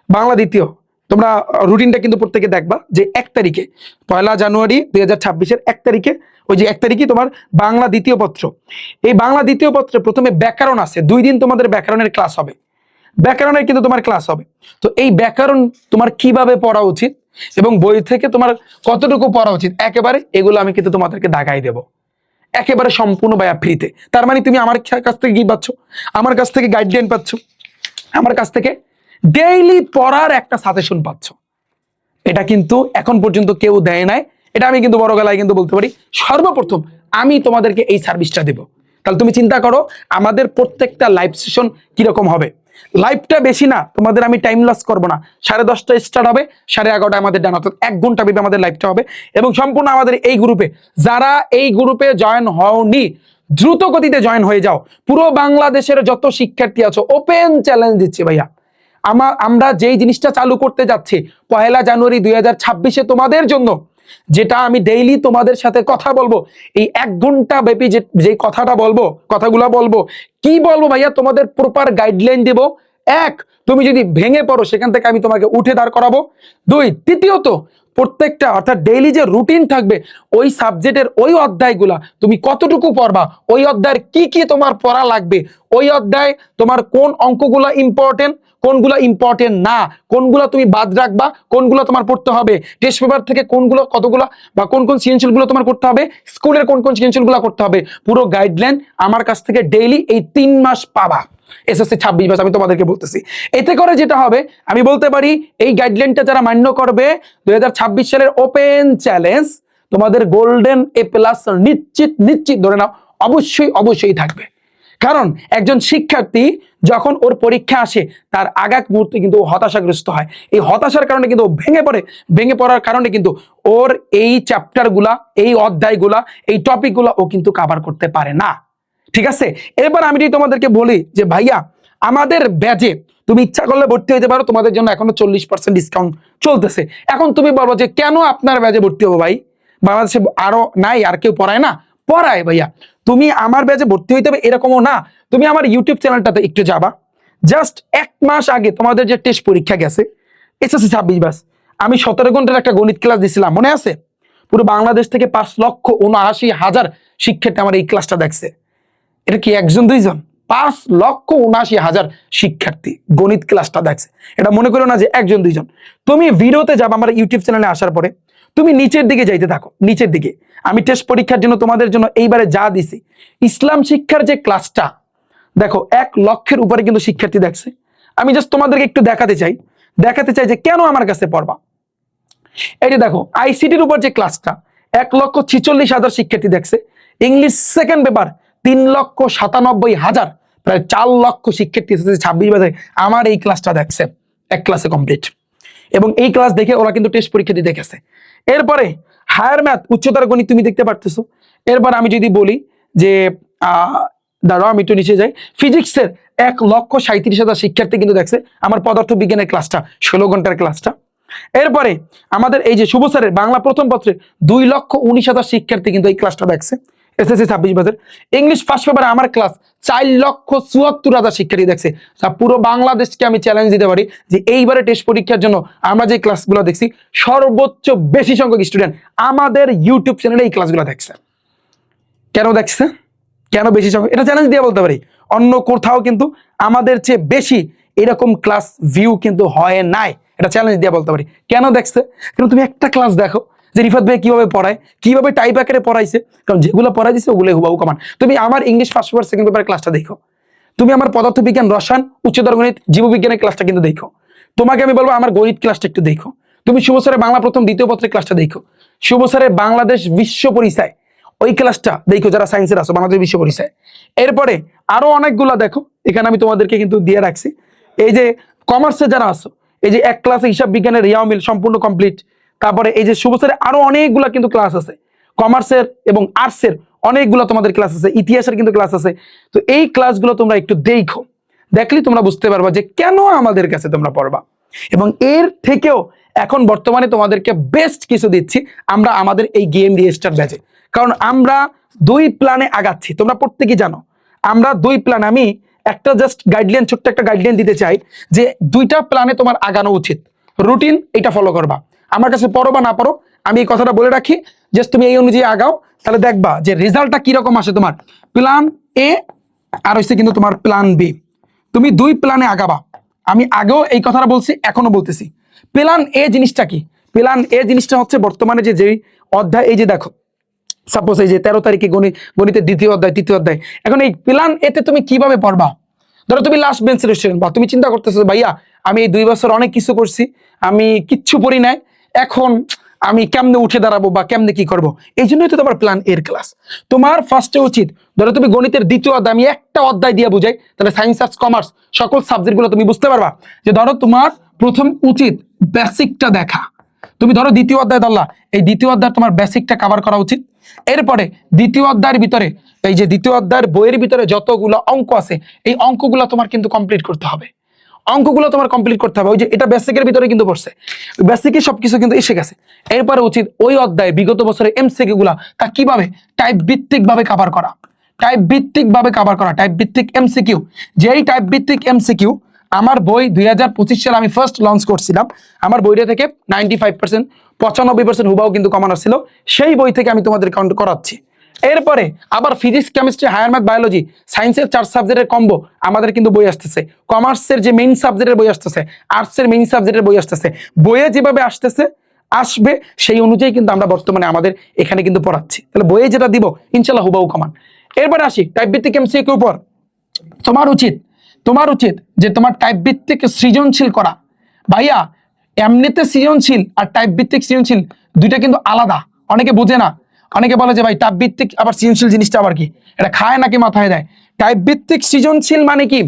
বাংলা দ্বিতীয় তোমরা রুটিনটা কিন্তু প্রত্যেকে দেখবা যে 1 তারিখে 1 জানুয়ারি 2026-এর 1 তারিখে, ওই যে 1 তারিখই তোমার বাংলা দ্বিতীয় পত্র। এই বাংলা দ্বিতীয় পত্রে প্রথমে ব্যাকরণ আছে, 2 দিন তোমাদের ব্যাকরণের ক্লাস হবে, ব্যাকরণের কিন্তু তোমার ক্লাস হবে। তো এই ব্যাকরণ তোমার কিভাবে পড়া উচিত এবং বই থেকে তোমার কতটুকু পড়া উচিত একেবারে এগুলো আমি কিন্তু তোমাদেরকে দেখাই দেবো একেবারে সম্পূর্ণ ভাইয়া ফ্রিতে। তার মানে তুমি আমার কাছ থেকে কি পাচ্ছ, আমার কাছ থেকে গাইডলাইন পাচ্ছ, আমার কাছ থেকে ডেইলি পড়ার একটা সাজেশন পাচ্ছ। এটা কিন্তু এখন পর্যন্ত কেউ দেয় নাই, এটা আমি কিন্তু বড় গলায় কিন্তু বলতে পারি সর্বপ্রথম আমি তোমাদেরকে এই সার্ভিসটা দেব। তাহলে তুমি চিন্তা করো আমাদের প্রত্যেকটা লাইভ সেশন কিরকম হবে। লাইভটা বেশি না, তোমাদের আমি টাইম লস করবো না, 10:30 স্টার্ট হবে, 11:30 আমাদের ডান, অর্থাৎ 1 ঘন্টা বেবি আমাদের লাইভটা হবে। এবং সম্পূর্ণ আমাদের এই গ্রুপে, যারা এই গ্রুপে জয়েন হওনি দ্রুত গতিতে জয়েন হয়ে যাও। পুরো বাংলাদেশের যত শিক্ষার্থী আছো ওপেন চ্যালেঞ্জ দিচ্ছি ভাইয়া, আমরা যেই জিনিসটা চালু করতে যাচ্ছি 1 জানুয়ারি 2026-এ তোমাদের জন্য, যেটা আমি ডেইলি তোমাদের সাথে কথা বলবো, এই 1 ঘন্টা ব্যাপী যে কথাটা বলবো, কথাগুলো বলবো, কি বলবো ভাইয়া, তোমাদের প্রপার গাইডলাইন দেব। 1, তুমি যদি ভেঙে পড়ো সেখান থেকে আমি তোমাকে উঠে দাঁড় করাবো। 2, তৃতীয়ত প্রত্যেকটা অর্থাৎ ডেইলি যে রুটিন থাকবে ওই সাবজেক্টের ওই অধ্যায়গুলা তুমি কতটুকু পড়বা, ওই অধ্যায়ের কি কি তোমার পড়া লাগবে, ওই অধ্যায় তোমার কোন অঙ্কগুলা ইম্পর্টেন্ট, কোনগুলা ইম্পর্টেন্ট না, কোনগুলা তুমি বাদ রাখবা, কোনগুলো তোমার পড়তে হবে, টেস্ট পেপার থেকে কোনগুলো কতগুলা বা কোন কোন সৃজনশীল গুলো তোমার করতে হবে, স্কুলের কোন কোন সৃজনশীল গুলো করতে হবে, পুরো গাইডলাইন আমার কাছ থেকে ডেইলি এই 3 মাস পাবা। এসএসসি 26 ব্যাচ আমি তোমাদেরকে বলতেছি। এতে করে যেটা হবে আমি বলতে পারি এই গাইডলাইনটা যারা মান্য করবে 2026 সালের ওপেন চ্যালেঞ্জ তোমাদের গোল্ডেন এ প্লাস নিশ্চিত নিশ্চিত ধরে নাও, অবশ্যই অবশ্যই থাকবে। কারণ একজন শিক্ষার্থী যখন ওর পরীক্ষা আসে তার আগাগ মুহূর্তে কিন্তু হতাশাগ্রস্ত হয়, এই হতাশার কারণে কিন্তু ভেঙে পড়ে, ভেঙে পড়ার কারণে কিন্তু ওর এই চ্যাপ্টারগুলা, এই অধ্যায়গুলা, এই টপিকগুলা ও কিন্তু কভার করতে পারে না। ঠিক আছে, এবার আমি যদি তোমাদেরকে বলি যে ভাইয়া আমাদের ব্যাচে তুমি ইচ্ছা করলে ভর্তি হতে পারো, তোমাদের জন্য এখনো 40% ডিসকাউন্ট চলতেছে। এখন তুমি বলবো যে কেন আপনার ব্যাচে ভর্তি হবো ভাই, বাংলাদেশে আরো নাই আর কেউ পড়ায় না? পড়ায় ভাইয়া, তুমি আমার ব্যাচে ভর্তি হইতে হবে এরকমও না। তুমি আমার ইউটিউব চ্যানেলটাতে একটু যাবা, জাস্ট 1 মাস আগে তোমাদের যে টেস্ট পরীক্ষা গেছে এসএসসি 26 ব্যাচ, আমি 17 ঘন্টার একটা গণিত ক্লাস দিছিলাম, মনে আছে? পুরো বাংলাদেশ থেকে 5,79,000 শিক্ষার্থী আমার এই ক্লাসটা দেখছে। এটা কি 1 জন 2 জন? 5,79,000 শিক্ষার্থী গণিত ক্লাসটা দেখছে। এটা মনে করো না যে 1 জন 2 জন। তুমি ভিডিওতে যাবা আমার ইউটিউব চ্যানেলে আসার পরে, তুমি নিচের দিকে যাইতে থাকো, নিচের দিকে আমি টেস্ট পরীক্ষার জন্য তোমাদের জন্য এইবারে যা দিছি ইসলাম শিক্ষার যে ক্লাসটা, দেখো 1 লক্ষের উপরে কিন্তু শিক্ষার্থী দেখছে। আমি জাস্ট তোমাদেরকে একটু দেখাতে চাই যে কেন আমার কাছে পড়বা। এই যে দেখো আইসিটির উপর যে ক্লাসটা 1,46,000 শিক্ষার্থী দেখছে। ইংলিশ সেকেন্ড পেপার 3,97,000, প্রায় 4 লক্ষ শিক্ষার্থী 26 ব্যাচে আমার এই ক্লাসটা দেখছে, এক ক্লাসে কমপ্লিট। এবং এই ক্লাস দেখে ওরা কিন্তু টেস্ট পরীক্ষা দিতে গেছে। এরপরে হায়ার ম্যাথ, উচ্চতর গণিত তুমি দেখতে পারতেছো। এরপর আমি যদি বলি যে দাঁড়াও আমি একটু নিচে যাই, ফিজিক্সের 1,37,000 শিক্ষার্থী কিন্তু দেখছে আমার পদার্থ বিজ্ঞানের ক্লাসটা, 16 ঘন্টার ক্লাসটা। এরপরে আমাদের এই যে শুভ স্যারের বাংলা প্রথম পত্রে 2,19,000 শিক্ষার্থী কিন্তু এই ক্লাসটা দেখছে এসএসসি 26 ব্যাচের। ইংলিশ ফার্স্ট পেপারে আমার ক্লাস 4,74,000 শিক্ষার্থী দেখছে। পুরো বাংলাদেশকে আমি চ্যালেঞ্জ দিতে পারি যে এইবারে টেস্ট পরীক্ষার জন্য আমরা যে ক্লাসগুলো দেখছি সর্বোচ্চ বেশি সংখ্যক স্টুডেন্ট আমাদের ইউটিউব চ্যানেলে এই ক্লাসগুলো দেখছে। কেন দেখছে, কেন বেশি সংখ্যক, এটা চ্যালেঞ্জ দিয়ে বলতে পারি। অন্য কোথাও কিন্তু আমাদের চেয়ে বেশি এরকম ক্লাস ভিউ কিন্তু হয় নাই, এটা চ্যালেঞ্জ দিয়ে বলতে পারি। কেন দেখছে? কারণ তুমি একটা ক্লাস দেখো যে রিফাত ভাই কিভাবে পড়ায়, কিভাবে টাইপ আকারে পড়াইছে, কারণ যেগুলো পড়াই দিচ্ছে ওগুলো হুবাহু কমান। তুমি আমার English first paper second paper ক্লাসটা দেখো, তুমি আমার পদার্থ বিজ্ঞান, রসায়ন, উচ্চতর গণিত, জীববিজ্ঞানের ক্লাসটা কিন্তু দেখো। তোমাকে আমি বলবো আমার গণিত ক্লাসটা একটু দেখো। তুমি শুভ স্যারের বাংলা প্রথম দ্বিতীয় পত্রের ক্লাসটা দেখো। শুভ স্যারের বাংলাদেশ বিশ্ব পরিচয় ওই ক্লাসটা দেখো যারা সায়েন্সের আসো, বাংলাদেশ বিশ্ব পরিচয়। এরপরে আরো অনেকগুলা দেখো, এখানে আমি তোমাদেরকে কিন্তু দিয়ে রাখছি। এই যে কমার্সে যারা আসো, এই যে 1 ক্লাসে হিসাব বিজ্ঞানের রিয়াও মিল সম্পূর্ণ কমপ্লিট। তারপরে এই যে শুভ স্যারের আরো অনেকগুলা কিন্তু ক্লাস আছে, কমার্সের এবং আর্টসের অনেকগুলো তোমাদের ক্লাস আছে, ইতিহাসের কিন্তু ক্লাস আছে। তো এই ক্লাসগুলো তোমরা একটু দেখো, দেখলেই তোমরা বুঝতে পারবা যে কেন আমাদের কাছে তোমরা পড়বা। এবং এর থেকেও এখন বর্তমানে তোমাদেরকে বেস্ট কিছু দিচ্ছি আমরা আমাদের এই গেম রিস্টার ব্যাচে, কারণ আমরা 2 প্ল্যানে আগাচ্ছি। তোমরা প্রত্যেকেই জানো আমরা 2 প্ল্যান, আমি একটা জাস্ট গাইডলাইন, ছোট্ট একটা গাইডলাইন দিতে চাই যে 2টা প্ল্যানে তোমার আগানো উচিত। রুটিন এটা ফলো করবা, আমার কাছে পড়ো বা না পড়ো আমি এই কথাটা বলে রাখি, জাস্ট তুমি এই অনুযায়ী আগাও, তাহলে দেখবা যে রেজাল্টটা কিরকম আসে। তোমার প্ল্যান এ আর হচ্ছে কিন্তু তোমার প্ল্যান বি, তুমি 2 প্ল্যানে আগাবা। আমি আগেও এই কথাটা বলছি, এখনো বলতেছি। প্ল্যান এ জিনিসটা কি? প্ল্যান এ জিনিসটা হচ্ছে বর্তমানে যেই অধ্যায়, এই যে দেখো সাপোজ এই যে 13 তারিখে গণিতের 2য় অধ্যায় 3য় অধ্যায়, এখন এই প্ল্যান এতে তুমি কিভাবে পড়বা? ধরো তুমি লাস্ট বেঞ্চের স্টুডেন্ট বা তুমি চিন্তা করতেছো ভাইয়া আমি এই 2 বছর অনেক কিছু করছি, আমি কিচ্ছু পড়ি নাই, এখন আমি কেমনে উঠে দাঁড়াবো বা কেমনে কি করব? এই জন্যই তো তোমার প্ল্যান এর ক্লাস। তোমার ফার্স্টে উচিত, ধরো তুমি গণিতের 2য় অধ্যায়, আমি একটা অধ্যায় দিয়ে বুঝাই, তাহলে সায়েন্স আর্টস কমার্স সকল সাবজেক্টগুলো তুমি বুঝতে পারবা। যে ধরো তোমার প্রথম উচিত বেসিকটা দেখা। তুমি ধরো 2য় অধ্যায় ধরলা, এই 2য় অধ্যায় তোমার বেসিকটা কভার করা উচিত। এরপরে 2য় অধ্যায়ের ভিতরে, এই যে 2য় অধ্যায়ের বইয়ের ভিতরে যতগুলো অঙ্ক আছে এই অঙ্কগুলো তোমার কিন্তু কমপ্লিট করতে হবে। অঙ্কগুলো তোমার কমপ্লিট করতে হবে। ওই যে এটা বেসিকের ভিতরে কিন্তু পড়ছে, বেসিকে সবকিছু কিন্তু এসে গেছে। এরপরে উচিত ওই অধ্যায়ে বিগত বছরের এমসিকিউ গুলা তা কিভাবে টাইপ ভিত্তিক ভাবে কভার করা, টাইপ ভিত্তিক ভাবে কভার করা, টাইপ ভিত্তিক এমসিকিউ। যেই টাইপ ভিত্তিক এমসিকিউ আমার বই 2025 সালে আমি ফার্স্ট লঞ্চ করছিলাম, আমার বইটা থেকে 95% 95% হুবাও কিন্তু কমানো ছিল, সেই বই থেকে আমি তোমাদের কাউন্ট করাচ্ছি। এরপরে আবার physics, chemistry, higher math, biology, সায়েন্সের 4 সাবজেক্টের কম্বো আমাদের কিন্তু বই আসতেছে। কমার্সের যে মেইন সাবজেক্টের বই আসতেছে, আর্টসের মেইন সাবজেক্টের বই আসতেছে। বইয়ে যেভাবে আসবে সেই অনুযায়ী কিন্তু আমরা বর্তমানে আমাদের এখানে কিন্তু পড়াচ্ছি। তাহলে বইয়ে যেটা দিব ইনশাল্লাহ হুবাহু কমান। এরপরে আসি টাইপ ভিত্তিক এমসিকিউর উপর। তোমার উচিত যে তোমার টাইপ ভিত্তিক সৃজনশীল করা। ভাইয়া এমনিতে সৃজনশীল আর টাইপ ভিত্তিক সৃজনশীল দুইটা কিন্তু আলাদা, অনেকে বোঝে না। অনেকে বলে যে ভাই টাইপ ভিত্তিক আবার সৃজনশীল জিনিসটা আবার কি, এটা খায় নাকি মাথায় দেয়? টাইপ ভিত্তিক সৃজনশীল মানে কি,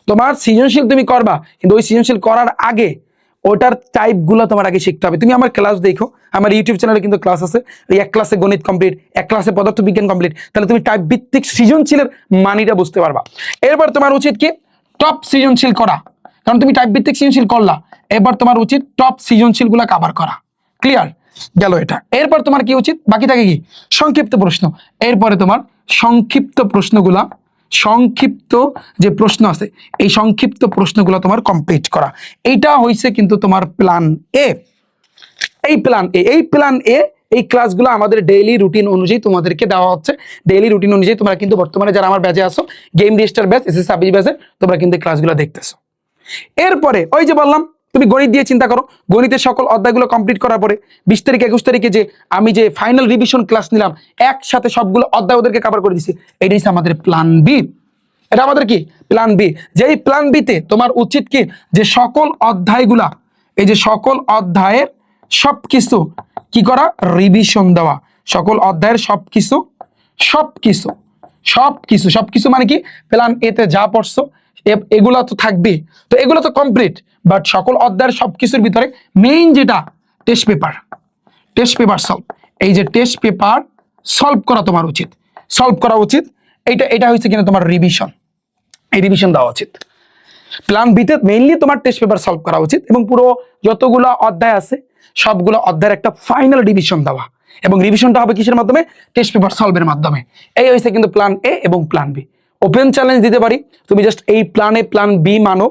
তোমার সৃজনশীল তুমি করবা, কিন্তু ওই সৃজনশীল করার আগে ওটার টাইপ গুলো তোমার আগে শিখতে হবে। তুমি আমার ক্লাস দেখো, আমার ইউটিউব চ্যানেলে কিন্তু ক্লাস আছে। ওই 1 ক্লাসে গণিত কমপ্লিট, 1 ক্লাসে পদার্থবিজ্ঞান কমপ্লিট, তাহলে তুমি টাইপ ভিত্তিক সৃজনশীলের মানিটা বুঝতে পারবা। এরপর তোমার উচিত কি টপ সৃজনশীল করা, কারণ তুমি টাইপ ভিত্তিক সৃজনশীল করলা, এবার তোমার উচিত টপ সৃজনশীল গুলা কভার করা। ক্লিয়ার গেল এটা। এরপর তোমার কি উচিত, বাকি থাকে কি সংক্ষিপ্ত প্রশ্ন। এরপরে তোমার সংক্ষিপ্ত প্রশ্নগুলা, সংক্ষিপ্ত যে প্রশ্ন আছে এই সংক্ষিপ্ত প্রশ্নগুলো তোমার কমপ্লিট করা। এইটা হইছে কিন্তু তোমার প্ল্যান এ। এই প্ল্যান এ এই ক্লাসগুলো আমাদের ডেইলি রুটিন অনুযায়ী তোমাদেরকে দেওয়া হচ্ছে। ডেইলি রুটিন অনুযায়ী তোমরা কিন্তু বর্তমানে যারা আমার ব্যাচে আসো, game register batch, SSC subject ব্যাচে, তোমরা কিন্তু এই ক্লাসগুলো দেখতেছো। এরপরে ওই যে বললাম তুমি গণিত দিয়ে চিন্তা করো, গণিতের সকল অধ্যায়গুলো কমপ্লিট করার পরে 20 তারিখ 21 তারিখে যে আমি যে ফাইনাল রিভিশন ক্লাস নিলাম, একসাথে সবগুলো অধ্যায় ওদেরকে কভার করে দিছি। এটাই হচ্ছে আমাদের প্ল্যান বি। এটা আমাদের কি প্ল্যান বি। যেই প্ল্যান বিতে তোমার উচিত কি যে সকল অধ্যায়গুলা, এই যে সকল অধ্যায়ের সবকিছু কি করা, রিভিশন দেওয়া। সকল অধ্যায়ের সবকিছু মানে কি, প্ল্যান এতে যা পড়ছো এগুলা তো থাকবে, তো এগুলো তো কমপ্লিট, বাট সকল অধ্যায়ের সবকিছুর ভিতরে মেইন যেটা টেস্ট পেপার সলভ, এই যে টেস্ট পেপার সলভ করা তোমার উচিত, এটা হচ্ছে কিনা তোমার রিভিশন। এই রিভিশন দেওয়া উচিত। প্ল্যান বিতে মেইনলি তোমার টেস্ট পেপার সলভ করা উচিত এবং পুরো যতগুলো অধ্যায় আছে সবগুলো অধ্যায়ের একটা ফাইনাল রিভিশন দেওয়া, এবং রিভিশনটা হবে কিসের মাধ্যমে, টেস্ট পেপার সলভের মাধ্যমে। এই হয়েছে কিন্তু প্ল্যান এ এবং প্ল্যান বি। ওপেন চ্যালেঞ্জ দিতে পারি, তুমি জাস্ট এই প্ল্যান এ প্ল্যান বি মানো,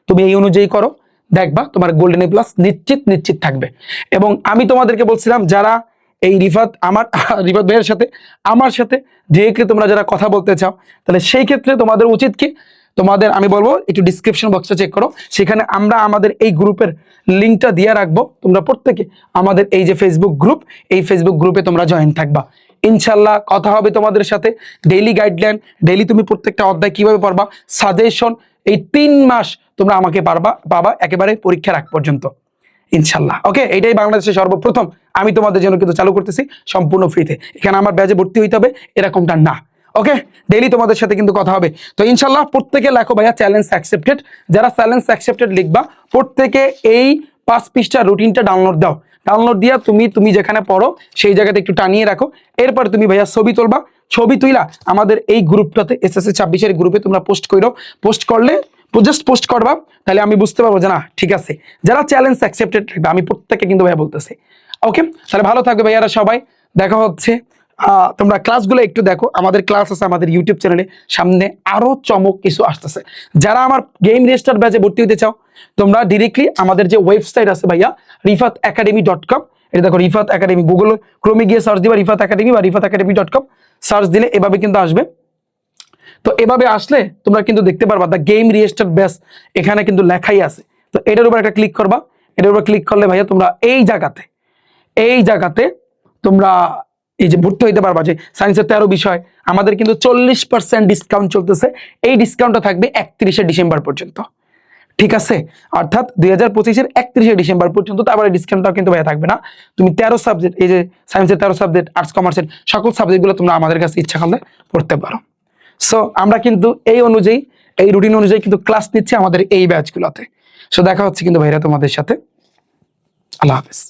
তুমি এই অনুযায়ী করো, দেখবা তোমার গোল্ডেন এ প্লাস নিশ্চিত থাকবে। এবং আমি তোমাদেরকে বলছিলাম যারা এই রিফাত ভাইয়ের সাথে আমার সাথে ডিরেক্টলি তোমরা যারা কথা বলতে চাও, তাহলে সেই ক্ষেত্রে তোমাদের উচিত কি, তোমাদের আমি বলবো একটু ডিসক্রিপশন বক্সটা চেক করো, সেখানে আমরা আমাদের এই গ্রুপের লিঙ্কটা দিয়ে রাখবো। তোমরা প্রত্যেকে আমাদের এই যে ফেসবুক গ্রুপ, এই ফেসবুক গ্রুপে তোমরা জয়েন থাকবা। ইনশাল্লাহ কথা হবে তোমাদের সাথে। ডেইলি গাইডলাইন, ডেইলি তুমি প্রত্যেকটা অধ্যায় কিভাবে পড়বা, সাজেশন, এই 3 মাস তোমরা আমাকে পাবা একেবারে পরীক্ষার আগ পর্যন্ত ইনশাল্লাহ। ওকে, এটাই বাংলাদেশের সর্বপ্রথম আমি তোমাদের জন্য কিন্তু চালু করতেছি সম্পূর্ণ ফ্রিতে। এখানে আমার ব্যাচে ভর্তি হইতে হবে এরকমটা না। ওকে, ডেইলি তোমাদের সাথে কিন্তু কথা হবে। তো ইনশাল্লাহ প্রত্যেকে লেখো ভাইয়া চ্যালেঞ্জ অ্যাকসেপ্টেড। যারা চ্যালেঞ্জ অ্যাকসেপ্টেড লিখবা প্রত্যেকে এই 5 পৃষ্ঠা রুটিনটা ডাউনলোড দাও, ডাউনলোড দিয়া তুমি যেখানে পড়ো সেই জায়গাতে একটু টানিয়ে রাখো। এরপর তুমি ভাইয়া ছবি তুলবা, ছবি তুইলা আমাদের এই গ্রুপটাতে এসএসসি 26-এর গ্রুপে তোমরা পোস্ট করো। পোস্ট করলে জাস্ট পোস্ট করবা, তাহলে আমি বুঝতে পারবো যে না ঠিক আছে, যারা চ্যালেঞ্জ অ্যাকসেপ্টেড আমি প্রত্যেককে কিন্তু ভাইয়া বলতেছি। ওকে, তাহলে ভালো থাকবে ভাইয়ারা সবাই, দেখা হচ্ছে। তোমরা ক্লাসগুলো একটু দেখো, আমাদের ক্লাস আছে আমাদের ইউটিউব চ্যানেলে, সামনে আরো চমক কিছু আসতেছে। যারা আমার গেম রেজিস্টার ব্যাচে ভর্তি হতে চাও তোমরা ডিরেক্টলি আমাদের যে ওয়েবসাইট আছে ভাইয়া rifatacademy.com, এটা দেখো রিফাত একাডেমি, গুগল ক্রোমে গিয়ে সার্চ দিবা রিফাত একাডেমি বা rifatacademy.com, সার্চ দিলে এভাবে কিন্তু আসবে। তো এভাবে আসলে তোমরা কিন্তু দেখতে পারবা দ্য গেম রেজিস্টার ব্যাচ, এখানে কিন্তু লেখাই আছে। তো এটার উপর একটা ক্লিক করবা, এটার উপর ক্লিক করলে ভাইয়া তোমরা এই জায়গাতে তোমরা এই যে ভর্তি হইতে পারবা। যে সায়েন্সের 13 বিষয় আমাদের কিন্তু 40% ডিসকাউন্ট চলতেছে, এই ডিসকাউন্টটা থাকবে 31শে ডিসেম্বর পর্যন্ত, ঠিক আছে? অর্থাৎ 2025-এর 31শে ডিসেম্বর পর্যন্ত। তারপরে ডিসকাউন্টটাও কিন্তু ভাইয়া থাকবে না। তুমি 13 সাবজেক্ট, এই যে সায়েন্সের 13 সাবজেক্ট, আর্টস কমার্সের সকল সাবজেক্টগুলো তোমরা আমাদের কাছে ইচ্ছা করলে পড়তে পারো। সো আমরা কিন্তু এই অনুযায়ী, এই রুটিন অনুযায়ী কিন্তু ক্লাস নিচ্ছি আমাদের এই ব্যাচগুলোতে। সো দেখা হচ্ছে কিন্তু ভাইরা তোমাদের সাথে। আল্লাহ হাফেজ।